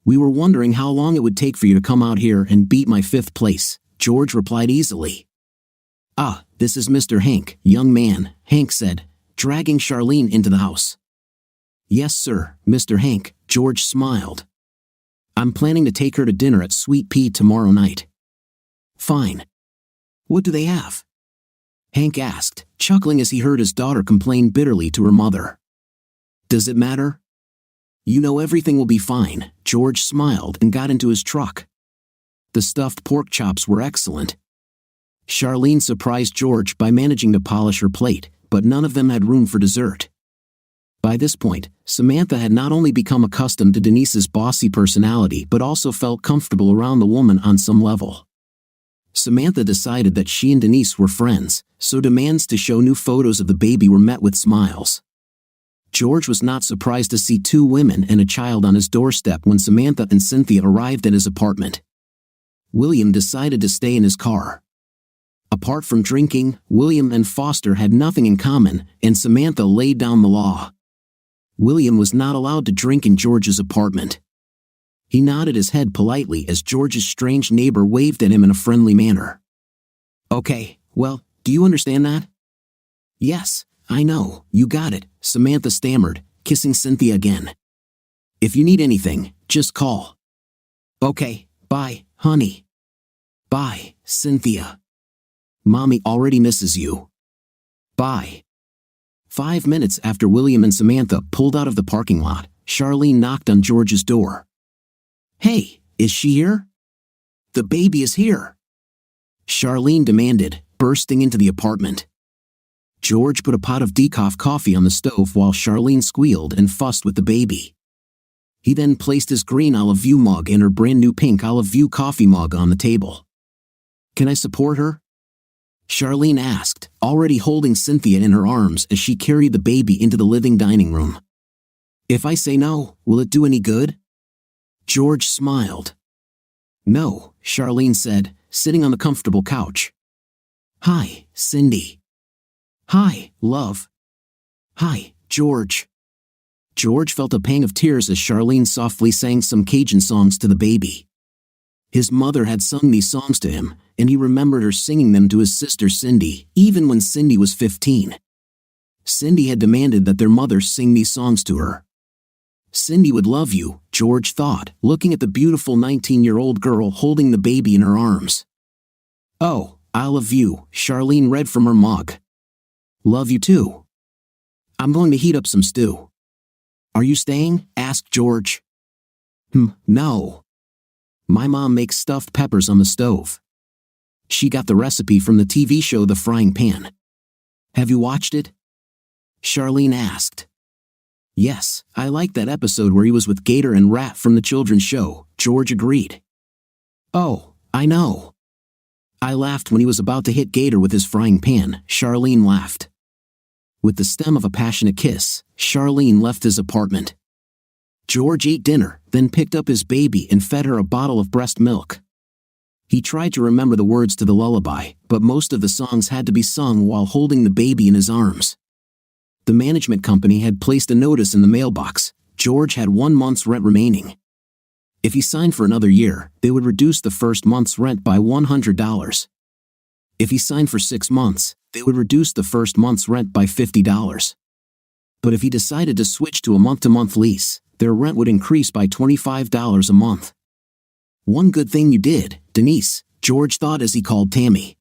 We were wondering how long it would take for you to come out here and beat my 5th place, George replied easily. Ah, this is Mr. Hank, young man, Hank said, dragging Charlene into the house. Yes sir, Mr. Hank, George smiled. I'm planning to take her to dinner at Sweet Pea tomorrow night. Fine. What do they have? Hank asked, chuckling as he heard his daughter complain bitterly to her mother. Does it matter? You know everything will be fine, George smiled and got into his truck. The stuffed pork chops were excellent. Charlene surprised George by managing to polish her plate, but none of them had room for dessert. By this point, Samantha had not only become accustomed to Denise's bossy personality but also felt comfortable around the woman on some level. Samantha decided that she and Denise were friends, so demands to show new photos of the baby were met with smiles. George was not surprised to see 2 women and a child on his doorstep when Samantha and Cynthia arrived at his apartment. William decided to stay in his car. Apart from drinking, William and Foster had nothing in common, and Samantha laid down the law. William was not allowed to drink in George's apartment. He nodded his head politely as George's strange neighbor waved at him in a friendly manner. Okay, well, do you understand that? Yes, I know, you got it, Samantha stammered, kissing Cynthia again. If you need anything, just call. Okay, bye, honey. Bye, Cynthia. Mommy already misses you. Bye. 5 minutes after William and Samantha pulled out of the parking lot, Charlene knocked on George's door. Hey, is she here? The baby is here. Charlene demanded, bursting into the apartment. George put a pot of decaf coffee on the stove while Charlene squealed and fussed with the baby. He then placed his green olive view mug and her brand new pink olive view coffee mug on the table. Can I support her? Charlene asked, already holding Cynthia in her arms as she carried the baby into the living dining room. If I say no, will it do any good? George smiled. No, Charlene said, sitting on the comfortable couch. Hi, Cindy. Hi, love. Hi, George. George felt a pang of tears as Charlene softly sang some Cajun songs to the baby. His mother had sung these songs to him, and he remembered her singing them to his sister Cindy, even when Cindy was 15. Cindy had demanded that their mother sing these songs to her. Cindy would love you, George thought, looking at the beautiful 19-year-old girl holding the baby in her arms. Oh, I love you, Charlene read from her mug. Love you too. I'm going to heat up some stew. Are you staying? Asked George. No. My mom makes stuffed peppers on the stove. She got the recipe from the TV show The Frying Pan. Have you watched it? Charlene asked. Yes, I liked that episode where he was with Gator and Rat from the children's show, George agreed. Oh, I know. I laughed when he was about to hit Gator with his frying pan, Charlene laughed. With the stem of a passionate kiss, Charlene left his apartment. George ate dinner, then picked up his baby and fed her a bottle of breast milk. He tried to remember the words to the lullaby, but most of the songs had to be sung while holding the baby in his arms. The management company had placed a notice in the mailbox, George had 1 month's rent remaining. If he signed for another year, they would reduce the first month's rent by $100. If he signed for 6 months, they would reduce the first month's rent by $50. But if he decided to switch to a month-to-month lease, their rent would increase by $25 a month. "One good thing you did, Denise," George thought as he called Tammy.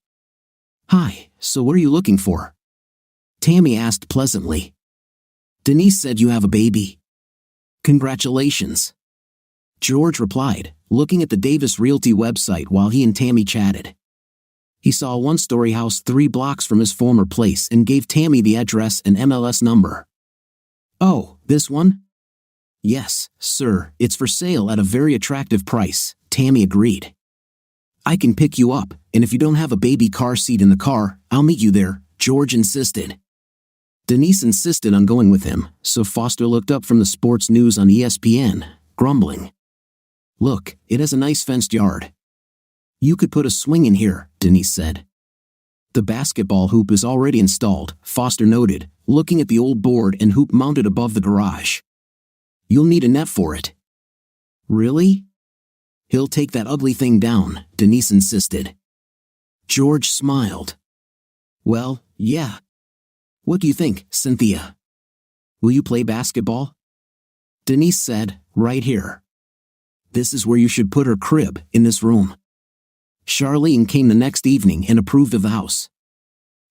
"Hi, so what are you looking for?" Tammy asked pleasantly. "Denise said you have a baby." "Congratulations," George replied, looking at the Davis Realty website while he and Tammy chatted. He saw a one-story house 3 blocks from his former place and gave Tammy the address and MLS number. "Oh, this one?" "Yes, sir, it's for sale at a very attractive price," Tammy agreed. "I can pick you up, and if you don't have a baby car seat in the car, I'll meet you there," George insisted. Denise insisted on going with him, so Foster looked up from the sports news on ESPN, grumbling. "Look, it has a nice fenced yard." "You could put a swing in here," Denise said. "The basketball hoop is already installed," Foster noted, looking at the old board and hoop mounted above the garage. "You'll need a net for it." "Really?" "He'll take that ugly thing down," Denise insisted. George smiled. "Well, yeah. What do you think, Cynthia? Will you play basketball?" Denise said, "Right here. This is where you should put her crib, in this room." Charlene came the next evening and approved of the house.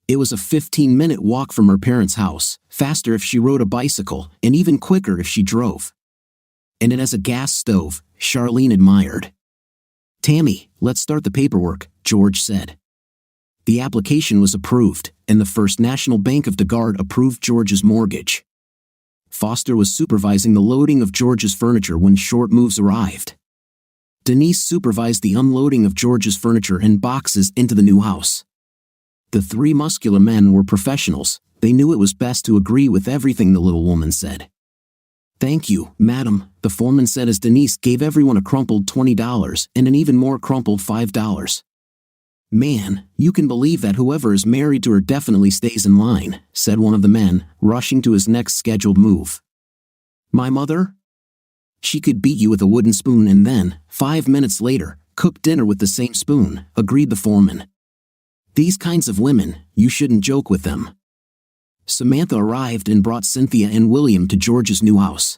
It was a 15-minute walk from her parents' house, faster if she rode a bicycle, and even quicker if she drove. And it has a gas stove, Charlene admired. "Tammy, let's start the paperwork," George said. The application was approved, and the First National Bank of DeGard approved George's mortgage. Foster was supervising the loading of George's furniture when short moves arrived. Denise supervised the unloading of George's furniture and boxes into the new house. The 3 muscular men were professionals. They knew it was best to agree with everything the little woman said. "Thank you, madam," the foreman said as Denise gave everyone a crumpled $20 and an even more crumpled $5. "Man, you can believe that whoever is married to her definitely stays in line," said one of the men, rushing to his next scheduled move. "My mother? She could beat you with a wooden spoon and then, 5 minutes later, cook dinner with the same spoon," agreed the foreman. "These kinds of women, you shouldn't joke with them." Samantha arrived and brought Cynthia and William to George's new house.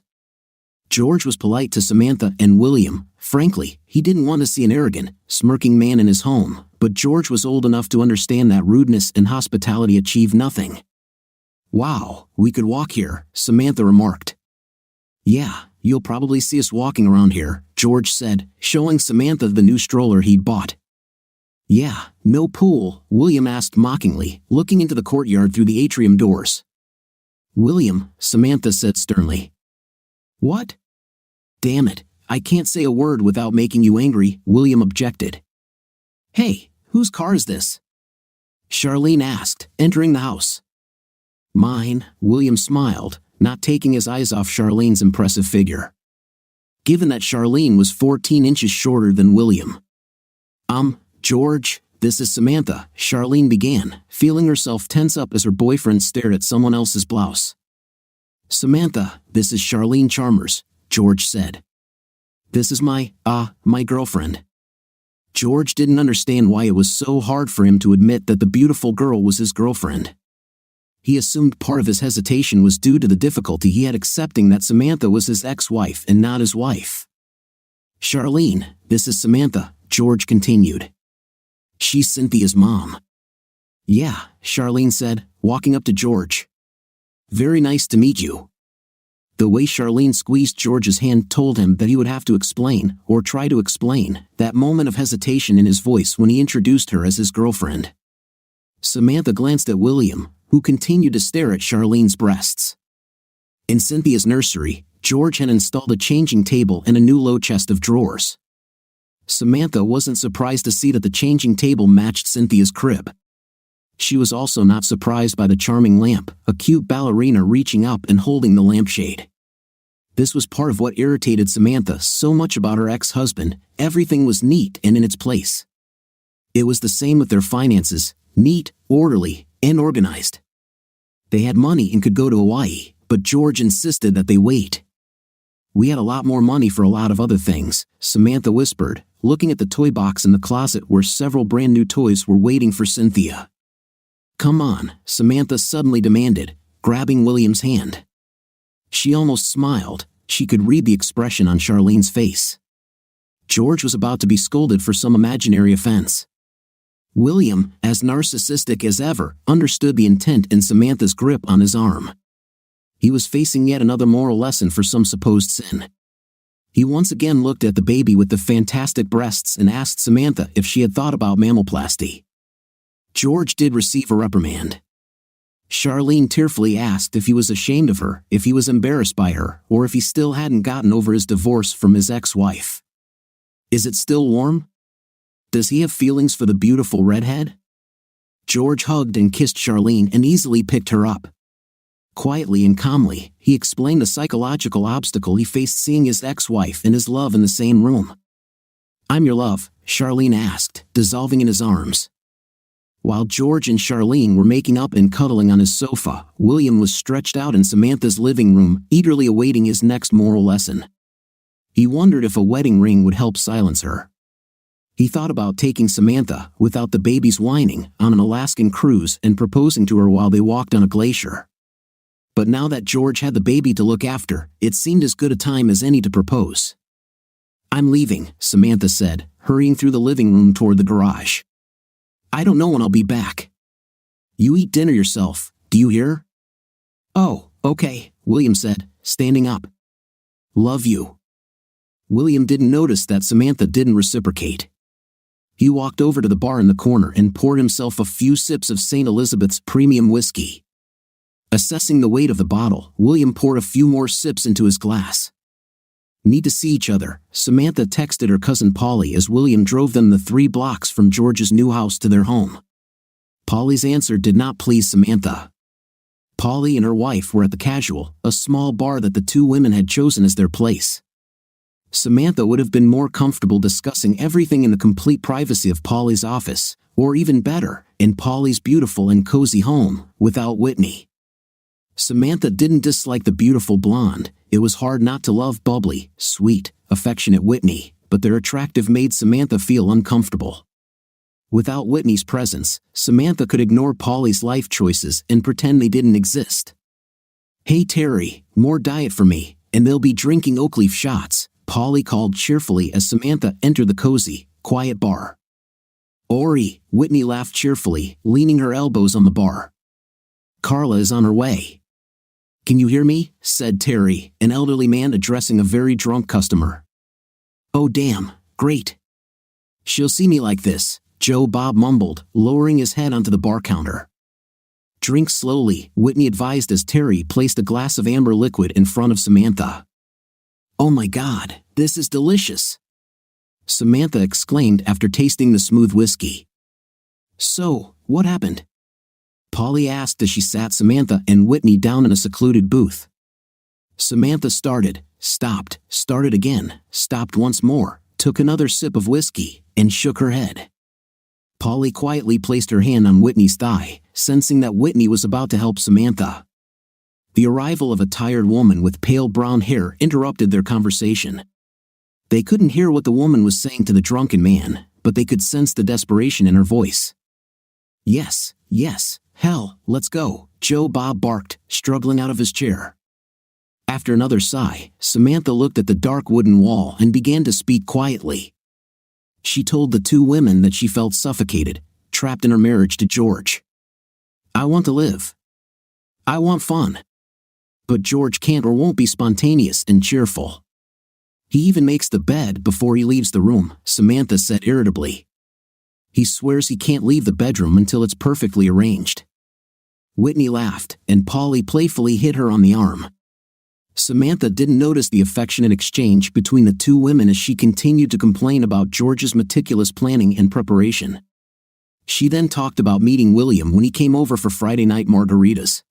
George was polite to Samantha and William. Frankly, he didn't want to see an arrogant, smirking man in his home, but George was old enough to understand that rudeness and hospitality achieve nothing. "Wow, we could walk here," Samantha remarked. "Yeah, you'll probably see us walking around here," George said, showing Samantha the new stroller he'd bought. "Yeah, no pool?" William asked mockingly, looking into the courtyard through the atrium doors. "William," Samantha said sternly. "What?" "Damn it, I can't say a word without making you angry," William objected. "Hey, whose car is this?" Charlene asked, entering the house. "Mine," William smiled, not taking his eyes off Charlene's impressive figure. Given that Charlene was 14 inches shorter than William. George, this is Samantha," Charlene began, feeling herself tense up as her boyfriend stared at someone else's blouse. "Samantha, this is Charlene Chalmers," George said. "This is my girlfriend." George didn't understand why it was so hard for him to admit that the beautiful girl was his girlfriend. He assumed part of his hesitation was due to the difficulty he had accepting that Samantha was his ex-wife and not his wife. "Charlene, this is Samantha," George continued. "She's Cynthia's mom." "Yeah," Charlene said, walking up to George. "Very nice to meet you." The way Charlene squeezed George's hand told him that he would have to explain, or try to explain, that moment of hesitation in his voice when he introduced her as his girlfriend. Samantha glanced at William, who continued to stare at Charlene's breasts. In Cynthia's nursery, George had installed a changing table and a new low chest of drawers. Samantha wasn't surprised to see that the changing table matched Cynthia's crib. She was also not surprised by the charming lamp, a cute ballerina reaching up and holding the lampshade. This was part of what irritated Samantha so much about her ex-husband. Everything was neat and in its place. It was the same with their finances, neat, orderly, and organized. They had money and could go to Hawaii, but George insisted that they wait. We had a lot more money for a lot of other things," Samantha whispered, looking at the toy box in the closet where several brand new toys were waiting for Cynthia. "Come on," Samantha suddenly demanded, grabbing William's hand. She almost smiled. She could read the expression on Charlene's face. George was about to be scolded for some imaginary offense. William, as narcissistic as ever, understood the intent in Samantha's grip on his arm. He was facing yet another moral lesson for some supposed sin. He once again looked at the baby with the fantastic breasts and asked Samantha if she had thought about mammoplasty. George did receive a reprimand. Charlene tearfully asked if he was ashamed of her, if he was embarrassed by her, or if he still hadn't gotten over his divorce from his ex-wife. "Is it still warm? Does he have feelings for the beautiful redhead?" George hugged and kissed Charlene and easily picked her up. Quietly and calmly, he explained the psychological obstacle he faced seeing his ex-wife and his love in the same room. "I'm your love," Charlene asked, dissolving in his arms. While George and Charlene were making up and cuddling on his sofa, William was stretched out in Samantha's living room, eagerly awaiting his next moral lesson. He wondered if a wedding ring would help silence her. He thought about taking Samantha, without the baby's whining, on an Alaskan cruise and proposing to her while they walked on a glacier. But now that George had the baby to look after, it seemed as good a time as any to propose. "I'm leaving," Samantha said, hurrying through the living room toward the garage. "I don't know when I'll be back. You eat dinner yourself, do you hear?" "Oh, okay," William said, standing up. "Love you." William didn't notice that Samantha didn't reciprocate. He walked over to the bar in the corner and poured himself a few sips of St. Elizabeth's premium whiskey. Assessing the weight of the bottle, William poured a few more sips into his glass. "Need to see each other," Samantha texted her cousin Polly as William drove them the 3 blocks from George's new house to their home. Polly's answer did not please Samantha. Polly and her wife were at the Casual, a small bar that the two women had chosen as their place. Samantha would have been more comfortable discussing everything in the complete privacy of Polly's office, or even better, in Polly's beautiful and cozy home, without Whitney. Samantha didn't dislike the beautiful blonde. It was hard not to love bubbly, sweet, affectionate Whitney, but their attractive made Samantha feel uncomfortable. Without Whitney's presence, Samantha could ignore Polly's life choices and pretend they didn't exist. "Hey Terry, more diet for me, and they'll be drinking oak leaf shots," Polly called cheerfully as Samantha entered the cozy, quiet bar. "Ori," Whitney laughed cheerfully, leaning her elbows on the bar. "Carla is on her way." "Can you hear me?" said Terry, an elderly man addressing a very drunk customer. "Oh damn, great. She'll see me like this," Joe Bob mumbled, lowering his head onto the bar counter. "Drink slowly," Whitney advised as Terry placed a glass of amber liquid in front of Samantha. "Oh my God, this is delicious," Samantha exclaimed after tasting the smooth whiskey. "So, what happened?" Polly asked as she sat Samantha and Whitney down in a secluded booth. Samantha stopped, started again, stopped once more, took another sip of whiskey, and shook her head. Polly quietly placed her hand on Whitney's thigh, sensing that Whitney was about to help Samantha. The arrival of a tired woman with pale brown hair interrupted their conversation. They couldn't hear what the woman was saying to the drunken man, but they could sense the desperation in her voice. Yes, hell, let's go," Joe Bob barked, struggling out of his chair. After another sigh, Samantha looked at the dark wooden wall and began to speak quietly. She told the two women that she felt suffocated, trapped in her marriage to George. "I want to live. I want fun. But George can't or won't be spontaneous and cheerful. He even makes the bed before he leaves the room," Samantha said irritably. "He swears he can't leave the bedroom until it's perfectly arranged." Whitney laughed, and Polly playfully hit her on the arm. Samantha didn't notice the affectionate exchange between the two women as she continued to complain about George's meticulous planning and preparation. She then talked about meeting William when he came over for Friday night margaritas.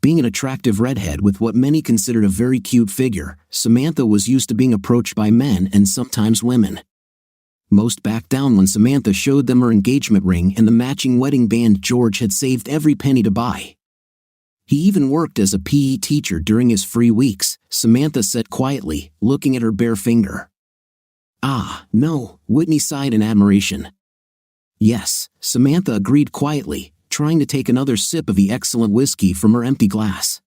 Being an attractive redhead with what many considered a very cute figure, Samantha was used to being approached by men and sometimes women. Most backed down when Samantha showed them her engagement ring and the matching wedding band George had saved every penny to buy. He even worked as a PE teacher during his free weeks, Samantha said quietly, looking at her bare finger. Ah, no, Whitney sighed in admiration. Yes, Samantha agreed quietly, trying to take another sip of the excellent whiskey from her empty glass.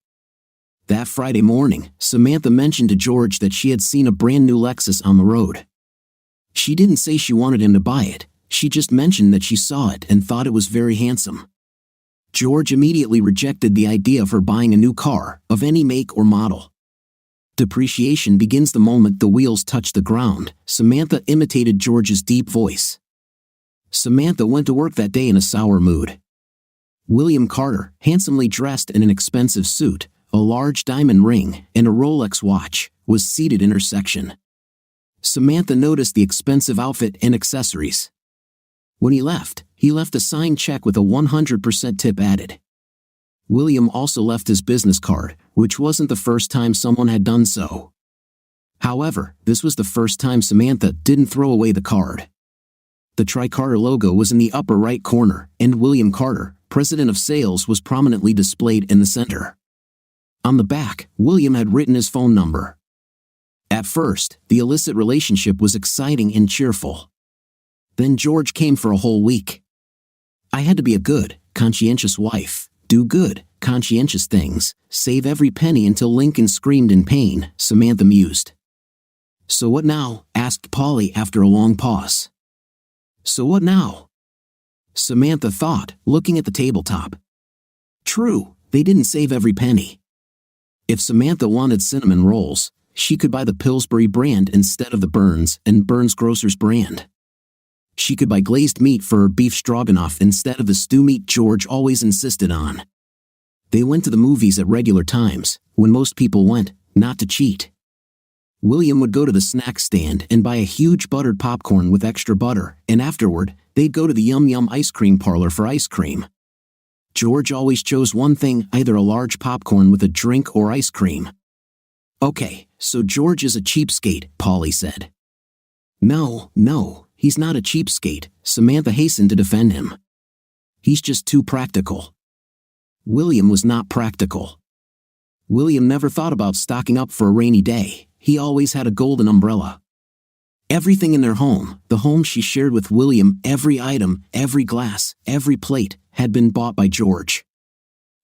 That Friday morning, Samantha mentioned to George that she had seen a brand new Lexus on the road. She didn't say she wanted him to buy it, she just mentioned that she saw it and thought it was very handsome. George immediately rejected the idea of her buying a new car, of any make or model. Depreciation begins the moment the wheels touch the ground, Samantha imitated George's deep voice. Samantha went to work that day in a sour mood. William Carter, handsomely dressed in an expensive suit, a large diamond ring, and a Rolex watch, was seated in her section. Samantha noticed the expensive outfit and accessories. When he left a signed check with a 100% tip added. William also left his business card, which wasn't the first time someone had done so. However, this was the first time Samantha didn't throw away the card. The Tri-Carter logo was in the upper right corner, and William Carter, president of sales, was prominently displayed in the center. On the back, William had written his phone number. At first, the illicit relationship was exciting and cheerful. Then George came for a whole week. I had to be a good, conscientious wife, do good, conscientious things, save every penny until Lincoln screamed in pain, Samantha mused. So what now? Asked Polly after a long pause. So what now? Samantha thought, looking at the tabletop. True, they didn't save every penny. If Samantha wanted cinnamon rolls, she could buy the Pillsbury brand instead of the Burns and Burns Grocers brand. She could buy glazed meat for her beef stroganoff instead of the stew meat George always insisted on. They went to the movies at regular times, when most people went, not to cheat. William would go to the snack stand and buy a huge buttered popcorn with extra butter, and afterward, they'd go to the Yum Yum ice cream parlor for ice cream. George always chose one thing, either a large popcorn with a drink or ice cream. Okay, so George is a cheapskate, Polly said. No, he's not a cheapskate, Samantha hastened to defend him. He's just too practical. William was not practical. William never thought about stocking up for a rainy day, he always had a golden umbrella. Everything in their home, the home she shared with William, every item, every glass, every plate, had been bought by George.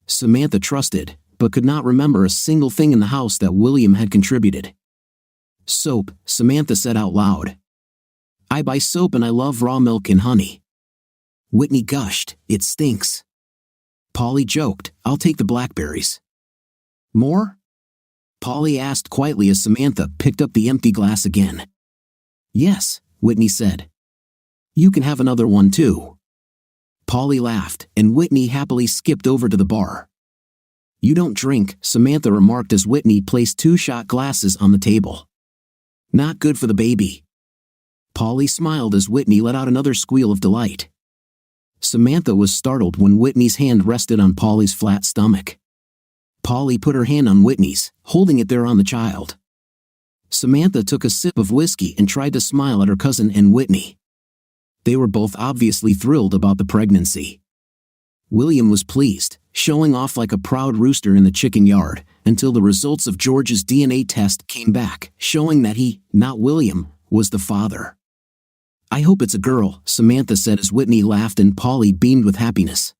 Samantha trusted, but could not remember a single thing in the house that William had contributed. Soap, Samantha said out loud. I buy soap and I love raw milk and honey. Whitney gushed, it stinks. Polly joked, I'll take the blackberries. More? Polly asked quietly as Samantha picked up the empty glass again. Yes, Whitney said. You can have another one too. Polly laughed, and Whitney happily skipped over to the bar. You don't drink, Samantha remarked as Whitney placed 2 shot glasses on the table. Not good for the baby. Polly smiled as Whitney let out another squeal of delight. Samantha was startled when Whitney's hand rested on Polly's flat stomach. Polly put her hand on Whitney's, holding it there on the child. Samantha took a sip of whiskey and tried to smile at her cousin and Whitney. They were both obviously thrilled about the pregnancy. William was pleased, showing off like a proud rooster in the chicken yard, until the results of George's DNA test came back, showing that he, not William, was the father. I hope it's a girl, Samantha said as Whitney laughed and Polly beamed with happiness.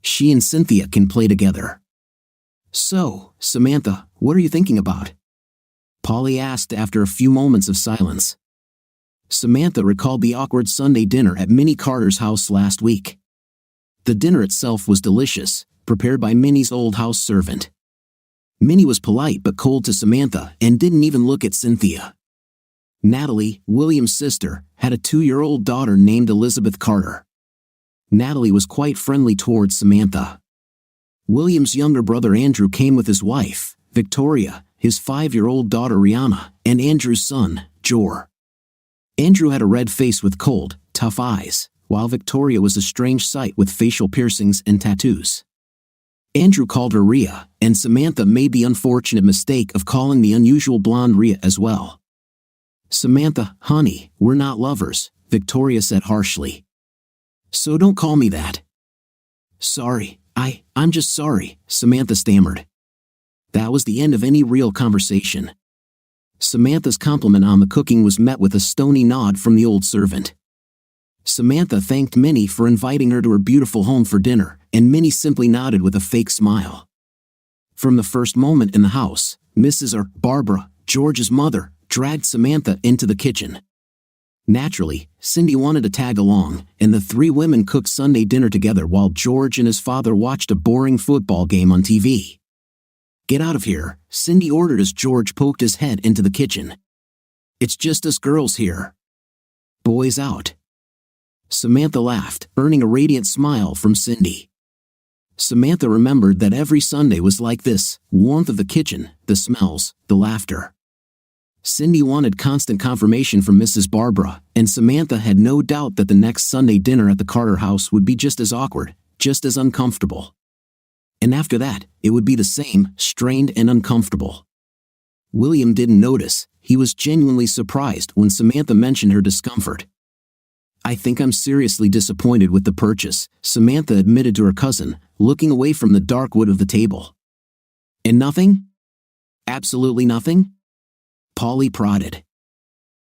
She and Cynthia can play together. So, Samantha, what are you thinking about? Polly asked after a few moments of silence. Samantha recalled the awkward Sunday dinner at Minnie Carter's house last week. The dinner itself was delicious, prepared by Minnie's old house servant. Minnie was polite but cold to Samantha and didn't even look at Cynthia. Natalie, William's sister, had a 2-year-old daughter named Elizabeth Carter. Natalie was quite friendly towards Samantha. William's younger brother Andrew came with his wife, Victoria, his 5-year-old daughter Rihanna, and Andrew's son, Yêur. Andrew had a red face with cold, tough eyes, while Victoria was a strange sight with facial piercings and tattoos. Andrew called her Rhea, and Samantha made the unfortunate mistake of calling the unusual blonde Rhea as well. Samantha, honey, we're not lovers, Victoria said harshly. So don't call me that. Sorry, I'm just sorry, Samantha stammered. That was the end of any real conversation. Samantha's compliment on the cooking was met with a stony nod from the old servant. Samantha thanked Minnie for inviting her to her beautiful home for dinner, and Minnie simply nodded with a fake smile. From the first moment in the house, Mrs. Barbara, George's mother, dragged Samantha into the kitchen. Naturally, Cindy wanted to tag along, and the three women cooked Sunday dinner together while George and his father watched a boring football game on TV. "Get out of here," Cindy ordered as George poked his head into the kitchen. "It's just us girls here. Boys out." Samantha laughed, earning a radiant smile from Cindy. Samantha remembered that every Sunday was like this: warmth of the kitchen, the smells, the laughter. Cindy wanted constant confirmation from Mrs. Barbara, and Samantha had no doubt that the next Sunday dinner at the Carter house would be just as awkward, just as uncomfortable. And after that, it would be the same, strained and uncomfortable. William didn't notice. He was genuinely surprised when Samantha mentioned her discomfort. "I think I'm seriously disappointed with the purchase," Samantha admitted to her cousin, looking away from the dark wood of the table. "And nothing? Absolutely nothing?" Polly prodded.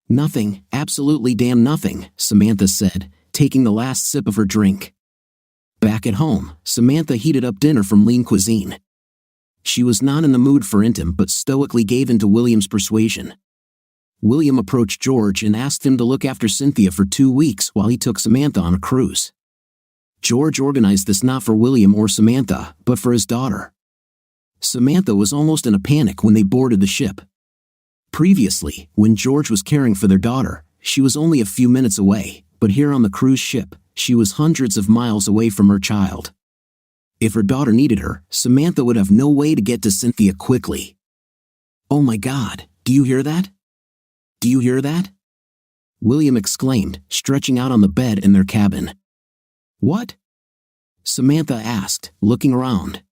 "Nothing, absolutely damn nothing," Samantha said, taking the last sip of her drink. Back at home, Samantha heated up dinner from Lean Cuisine. She was not in the mood for intim but stoically gave in to William's persuasion. William approached George and asked him to look after Cynthia for 2 weeks while he took Samantha on a cruise. George organized this not for William or Samantha, but for his daughter. Samantha was almost in a panic when they boarded the ship. Previously, when George was caring for their daughter, she was only a few minutes away, but here on the cruise ship, she was hundreds of miles away from her child. If her daughter needed her, Samantha would have no way to get to Cynthia quickly. "Oh my God, do you hear that? Do you hear that?" William exclaimed, stretching out on the bed in their cabin. "What?" Samantha asked, looking around.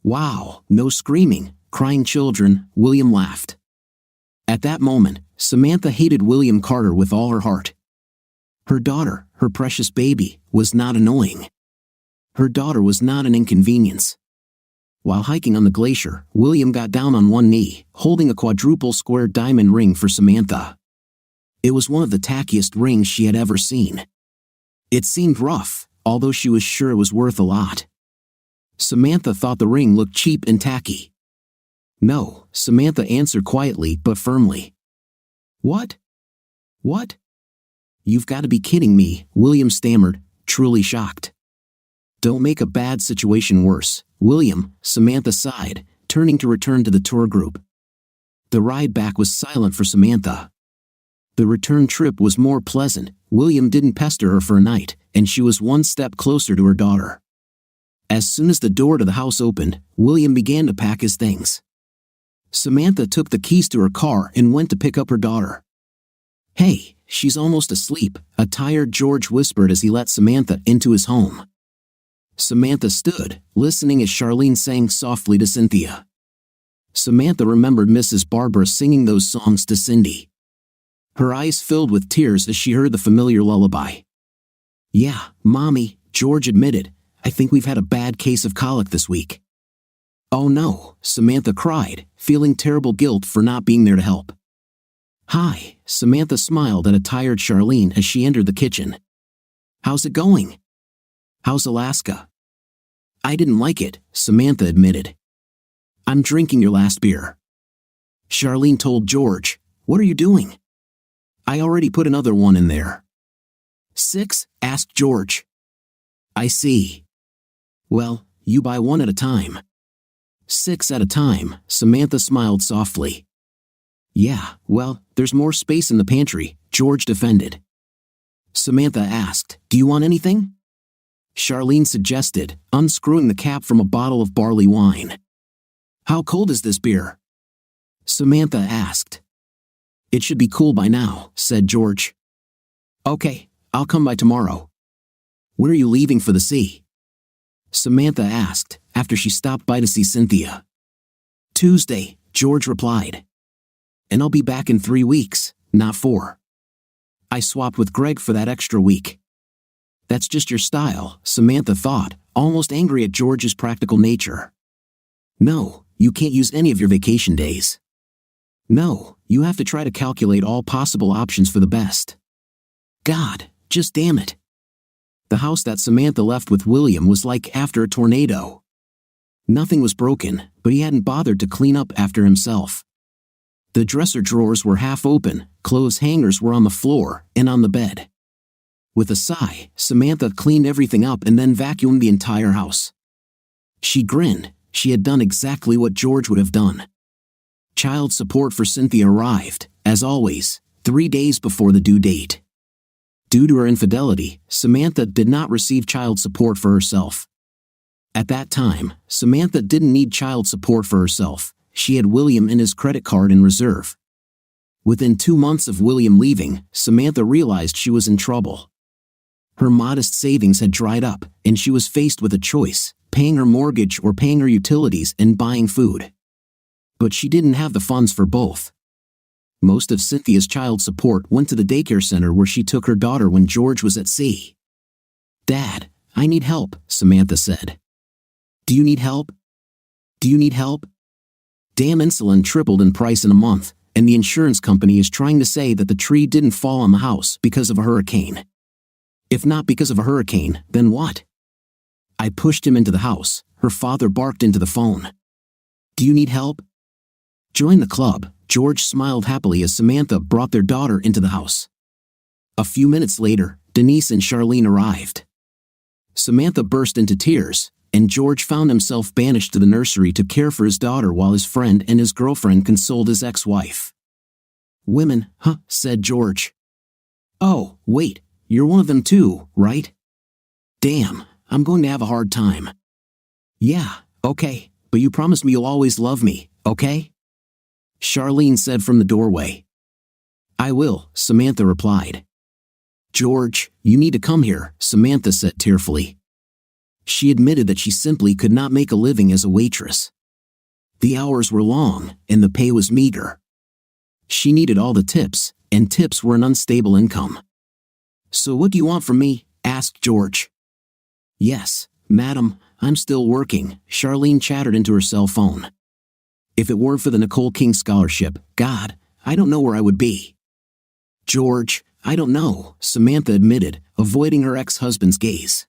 "Wow, no screaming, crying children," William laughed. At that moment, Samantha hated William Carter with all her heart. Her daughter, her precious baby, was not annoying. Her daughter was not an inconvenience. While hiking on the glacier, William got down on one knee, holding a quadruple square diamond ring for Samantha. It was one of the tackiest rings she had ever seen. It seemed rough, although she was sure it was worth a lot. Samantha thought the ring looked cheap and tacky. "No," Samantha answered quietly but firmly. "What? What? You've got to be kidding me," William stammered, truly shocked. "Don't make a bad situation worse, William," Samantha sighed, turning to return to the tour group. The ride back was silent for Samantha. The return trip was more pleasant. William didn't pester her for a night, and she was one step closer to her daughter. As soon as the door to the house opened, William began to pack his things. Samantha took the keys to her car and went to pick up her daughter. "Hey, she's almost asleep," a tired George whispered as he let Samantha into his home. Samantha stood, listening as Charlene sang softly to Cynthia. Samantha remembered Mrs. Barbara singing those songs to Cindy. Her eyes filled with tears as she heard the familiar lullaby. "Yeah, Mommy," George admitted, "I think we've had a bad case of colic this week." "Oh no," Samantha cried, feeling terrible guilt for not being there to help. "Hi," Samantha smiled at a tired Charlene as she entered the kitchen. "How's it going? How's Alaska?" "I didn't like it," Samantha admitted. "I'm drinking your last beer." Charlene told George, "What are you doing?" "I already put another one in there." "6?" asked George. "I see. Well, you buy one at a time." "6 at a time," Samantha smiled softly. "Yeah, well, there's more space in the pantry," George defended. Samantha asked, "Do you want anything?" Charlene suggested, unscrewing the cap from a bottle of barley wine. "How cold is this beer?" Samantha asked. "It should be cool by now," said George. "Okay, I'll come by tomorrow." "When are you leaving for the sea?" Samantha asked, after she stopped by to see Cynthia. "Tuesday," George replied. "And I'll be back in 3 weeks, not 4. I swapped with Greg for that extra week." "That's just your style," Samantha thought, almost angry at George's practical nature. No, you can't use any of your vacation days. No, you have to try to calculate all possible options for the best. God, just damn it. The house that Samantha left with William was like after a tornado. Nothing was broken, but he hadn't bothered to clean up after himself. The dresser drawers were half open, clothes hangers were on the floor and on the bed. With a sigh, Samantha cleaned everything up and then vacuumed the entire house. She grinned. She had done exactly what George would have done. Child support for Cynthia arrived, as always, 3 days before the due date. Due to her infidelity, Samantha did not receive child support for herself. At that time, Samantha didn't need child support for herself. She had William and his credit card in reserve. Within 2 months of William leaving, Samantha realized she was in trouble. Her modest savings had dried up, and she was faced with a choice: paying her mortgage or paying her utilities and buying food. But she didn't have the funds for both. Most of Cynthia's child support went to the daycare center where she took her daughter when George was at sea. "Dad, I need help," Samantha said. "Do you need help? Do you need help?" Damn, insulin tripled in price in a month, and the insurance company is trying to say that the tree didn't fall on the house because of a hurricane. If not because of a hurricane, then what? I pushed him into the house, her father barked into the phone. "Do you need help?" "Join the club," George smiled happily as Samantha brought their daughter into the house. A few minutes later, Denise and Charlene arrived. Samantha burst into tears, and George found himself banished to the nursery to care for his daughter while his friend and his girlfriend consoled his ex-wife. "Women, huh?" said George. "Oh, wait, you're one of them too, right? Damn, I'm going to have a hard time." "Yeah, okay, but you promise me you'll always love me, okay?" Charlene said from the doorway. "I will," Samantha replied. "George, you need to come here," Samantha said tearfully. She admitted that she simply could not make a living as a waitress. The hours were long, and the pay was meager. She needed all the tips, and tips were an unstable income. "So what do you want from me?" asked George. "Yes, madam, I'm still working," Charlene chattered into her cell phone. "If it weren't for the Nicole King Scholarship, God, I don't know where I would be." "George, I don't know," Samantha admitted, avoiding her ex-husband's gaze.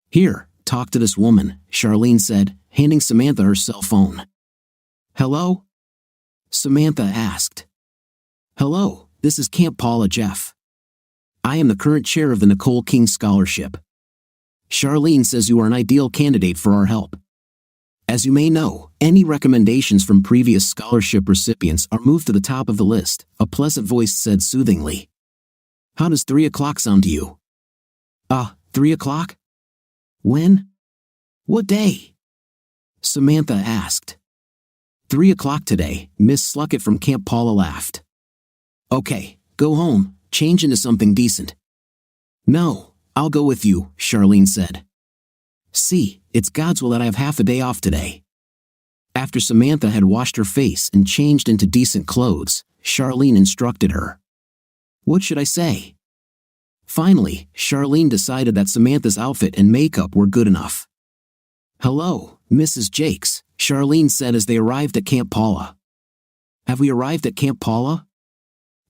"Here, talk to this woman," Charlene said, handing Samantha her cell phone. "Hello?" Samantha asked. "Hello, this is Camp Paula Jeff. I am the current chair of the Nicole King Scholarship. Charlene says you are an ideal candidate for our help. As you may know, any recommendations from previous scholarship recipients are moved to the top of the list," a pleasant voice said soothingly. "How does 3 o'clock sound to you?" 3 o'clock? When? What day?" Samantha asked. 3 o'clock today," Miss Sluckett from Camp Paula laughed. "Okay, go home, change into something decent." "No, I'll go with you," Charlene said. "See, it's God's will that I have half a day off today." After Samantha had washed her face and changed into decent clothes, Charlene instructed her. "What should I say?" Finally, Charlene decided that Samantha's outfit and makeup were good enough. "Hello, Mrs. Jakes," Charlene said as they arrived at Camp Paula. "Have we arrived at Camp Paula?"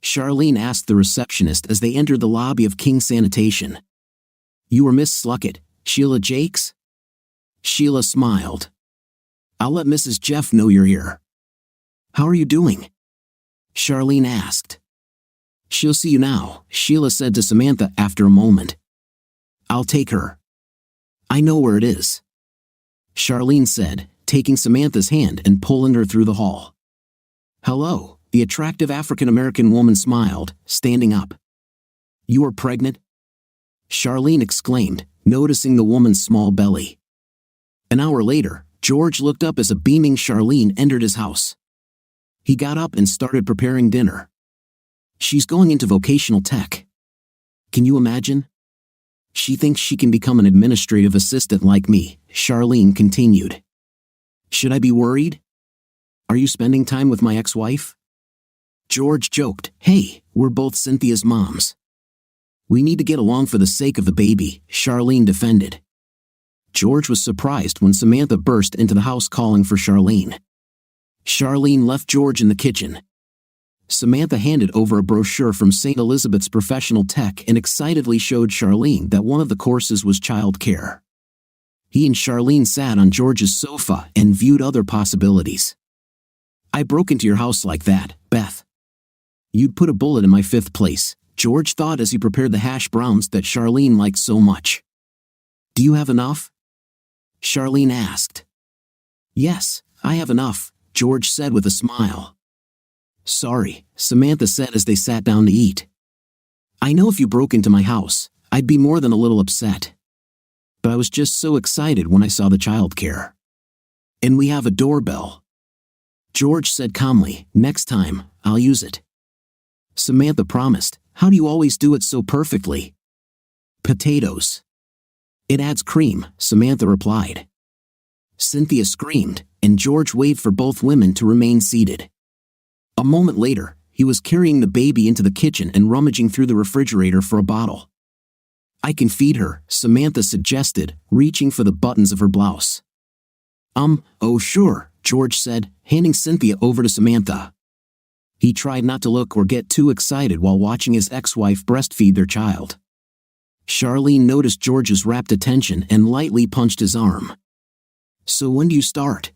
Charlene asked the receptionist as they entered the lobby of King Sanitation. "You are Miss Sluckett, Sheila Jakes?" Sheila smiled. "I'll let Mrs. Jeff know you're here." "How are you doing?" Charlene asked. "She'll see you now," Sheila said to Samantha after a moment. "I'll take her." "I know where it is," Charlene said, taking Samantha's hand and pulling her through the hall. "Hello," the attractive African-American woman smiled, standing up. "You are pregnant?" Charlene exclaimed, noticing the woman's small belly. An hour later, George looked up as a beaming Charlene entered his house. He got up and started preparing dinner. "She's going into vocational tech. Can you imagine? She thinks she can become an administrative assistant like me," Charlene continued. "Should I be worried? Are you spending time with my ex-wife?" George joked, "Hey, we're both Cynthia's moms." "We need to get along for the sake of the baby," Charlene defended. George was surprised when Samantha burst into the house calling for Charlene. Charlene left George in the kitchen. Samantha handed over a brochure from St. Elizabeth's Professional Tech and excitedly showed Charlene that one of the courses was child care. He and Charlene sat on George's sofa and viewed other possibilities. "I broke into your house like that, Beth. You'd put a bullet in my fifth place," George thought as he prepared the hash browns that Charlene liked so much. "Do you have enough?" Charlene asked. "Yes, I have enough," George said with a smile. "Sorry," Samantha said as they sat down to eat. "I know if you broke into my house, I'd be more than a little upset. But I was just so excited when I saw the childcare. And we have a doorbell." George said calmly, "Next time, I'll use it." Samantha promised, "How do you always do it so perfectly?" "Potatoes. It adds cream," Samantha replied. Cynthia screamed, and George waved for both women to remain seated. A moment later, he was carrying the baby into the kitchen and rummaging through the refrigerator for a bottle. "I can feed her," Samantha suggested, reaching for the buttons of her blouse. Oh sure," George said, handing Cynthia over to Samantha. He tried not to look or get too excited while watching his ex-wife breastfeed their child. Charlene noticed George's rapt attention and lightly punched his arm. "So when do you start?"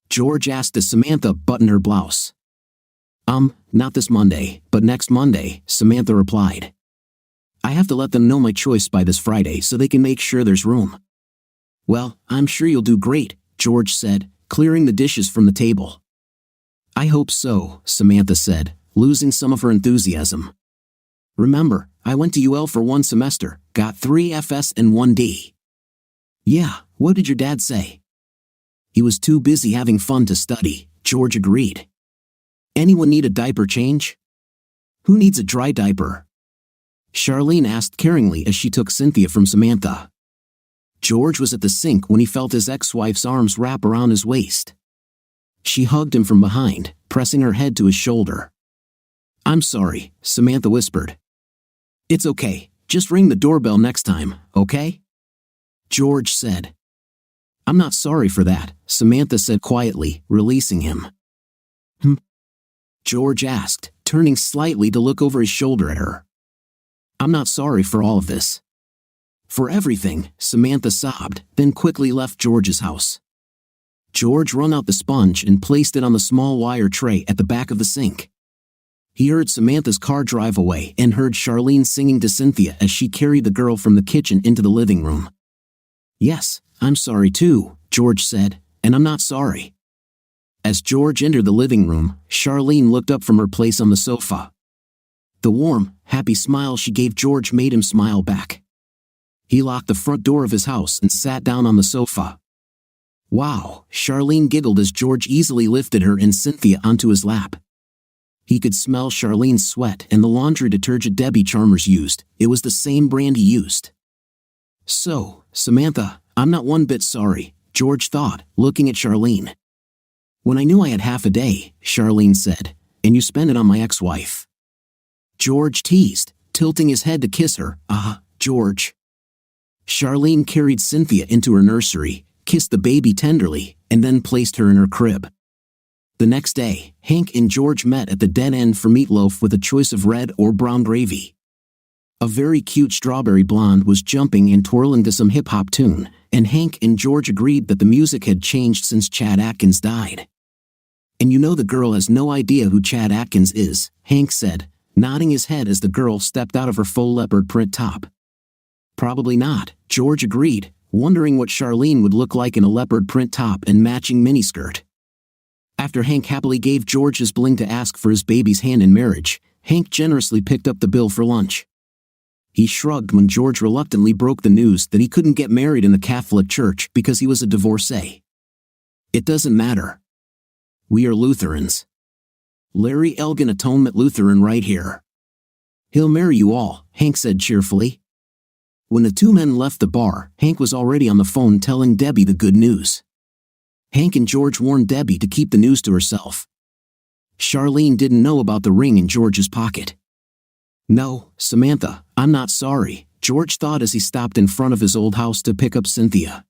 George asked as Samantha buttoned her blouse. Not this Monday, but next Monday," Samantha replied. "I have to let them know my choice by this Friday so they can make sure there's room." "Well, I'm sure you'll do great," George said, clearing the dishes from the table. "I hope so," Samantha said, losing some of her enthusiasm. "Remember, I went to UL for 1 semester, got 3 FS and 1 D. "Yeah, what did your dad say?" "He was too busy having fun to study," George agreed. "Anyone need a diaper change?" "Who needs a dry diaper?" Charlene asked caringly as she took Cynthia from Samantha. George was at the sink when he felt his ex-wife's arms wrap around his waist. She hugged him from behind, pressing her head to his shoulder. "I'm sorry," Samantha whispered. "It's okay, just ring the doorbell next time, okay?" George said. "I'm not sorry for that," Samantha said quietly, releasing him. George asked, turning slightly to look over his shoulder at her. "I'm not sorry for all of this." "For everything," Samantha sobbed, then quickly left George's house. George wrung out the sponge and placed it on the small wire tray at the back of the sink. He heard Samantha's car drive away and heard Charlene singing to Cynthia as she carried the girl from the kitchen into the living room. "Yes, I'm sorry too," George said, "and I'm not sorry." As George entered the living room, Charlene looked up from her place on the sofa. The warm, happy smile she gave George made him smile back. He locked the front door of his house and sat down on the sofa. "Wow," Charlene giggled as George easily lifted her and Cynthia onto his lap. He could smell Charlene's sweat and the laundry detergent Debbie Chalmers used. It was the same brand he used. "So, Samantha, I'm not one bit sorry," George thought, looking at Charlene. "When I knew I had half a day," Charlene said, "and you spent it on my ex-wife." George teased, tilting his head to kiss her. George." Charlene carried Cynthia into her nursery, kissed the baby tenderly, and then placed her in her crib. The next day, Hank and George met at the dead end for meatloaf with a choice of red or brown gravy. A very cute strawberry blonde was jumping and twirling to some hip-hop tune, and Hank and George agreed that the music had changed since Chad Atkins died. "And you know the girl has no idea who Chad Atkins is," Hank said, nodding his head as the girl stepped out of her faux leopard print top. "Probably not," George agreed, wondering what Charlene would look like in a leopard print top and matching miniskirt. After Hank happily gave George his bling to ask for his baby's hand in marriage, Hank generously picked up the bill for lunch. He shrugged when George reluctantly broke the news that he couldn't get married in the Catholic Church because he was a divorcee. "It doesn't matter. We are Lutherans. Larry Elgin Atonement Lutheran right here. He'll marry you all," Hank said cheerfully. When the two men left the bar, Hank was already on the phone telling Debbie the good news. Hank and George warned Debbie to keep the news to herself. Charlene didn't know about the ring in George's pocket. "No, Samantha, I'm not sorry," George thought as he stopped in front of his old house to pick up Cynthia.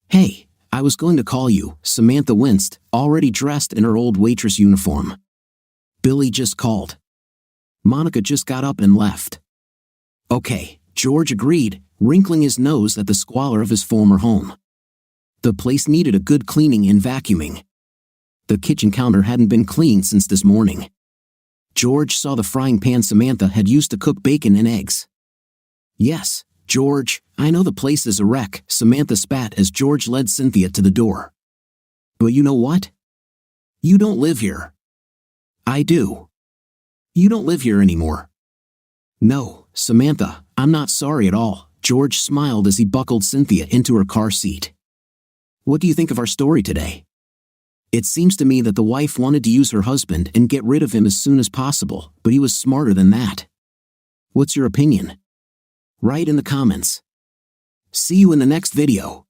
Hey, I was going to call you, Samantha winced, already dressed in her old waitress uniform. Billy just called. Monica just got up and left. Okay, George agreed, wrinkling his nose at the squalor of his former home. The place needed a good cleaning and vacuuming. The kitchen counter hadn't been cleaned since this morning. George saw the frying pan Samantha had used to cook bacon and eggs. Yes, George, I know the place is a wreck, Samantha spat as George led Cynthia to the door. But you know what? You don't live here. I do. You don't live here anymore. No, Samantha, I'm not sorry at all, George smiled as he buckled Cynthia into her car seat. What do you think of our story today? It seems to me that the wife wanted to use her husband and get rid of him as soon as possible, but he was smarter than that. What's your opinion? Write in the comments. See you in the next video.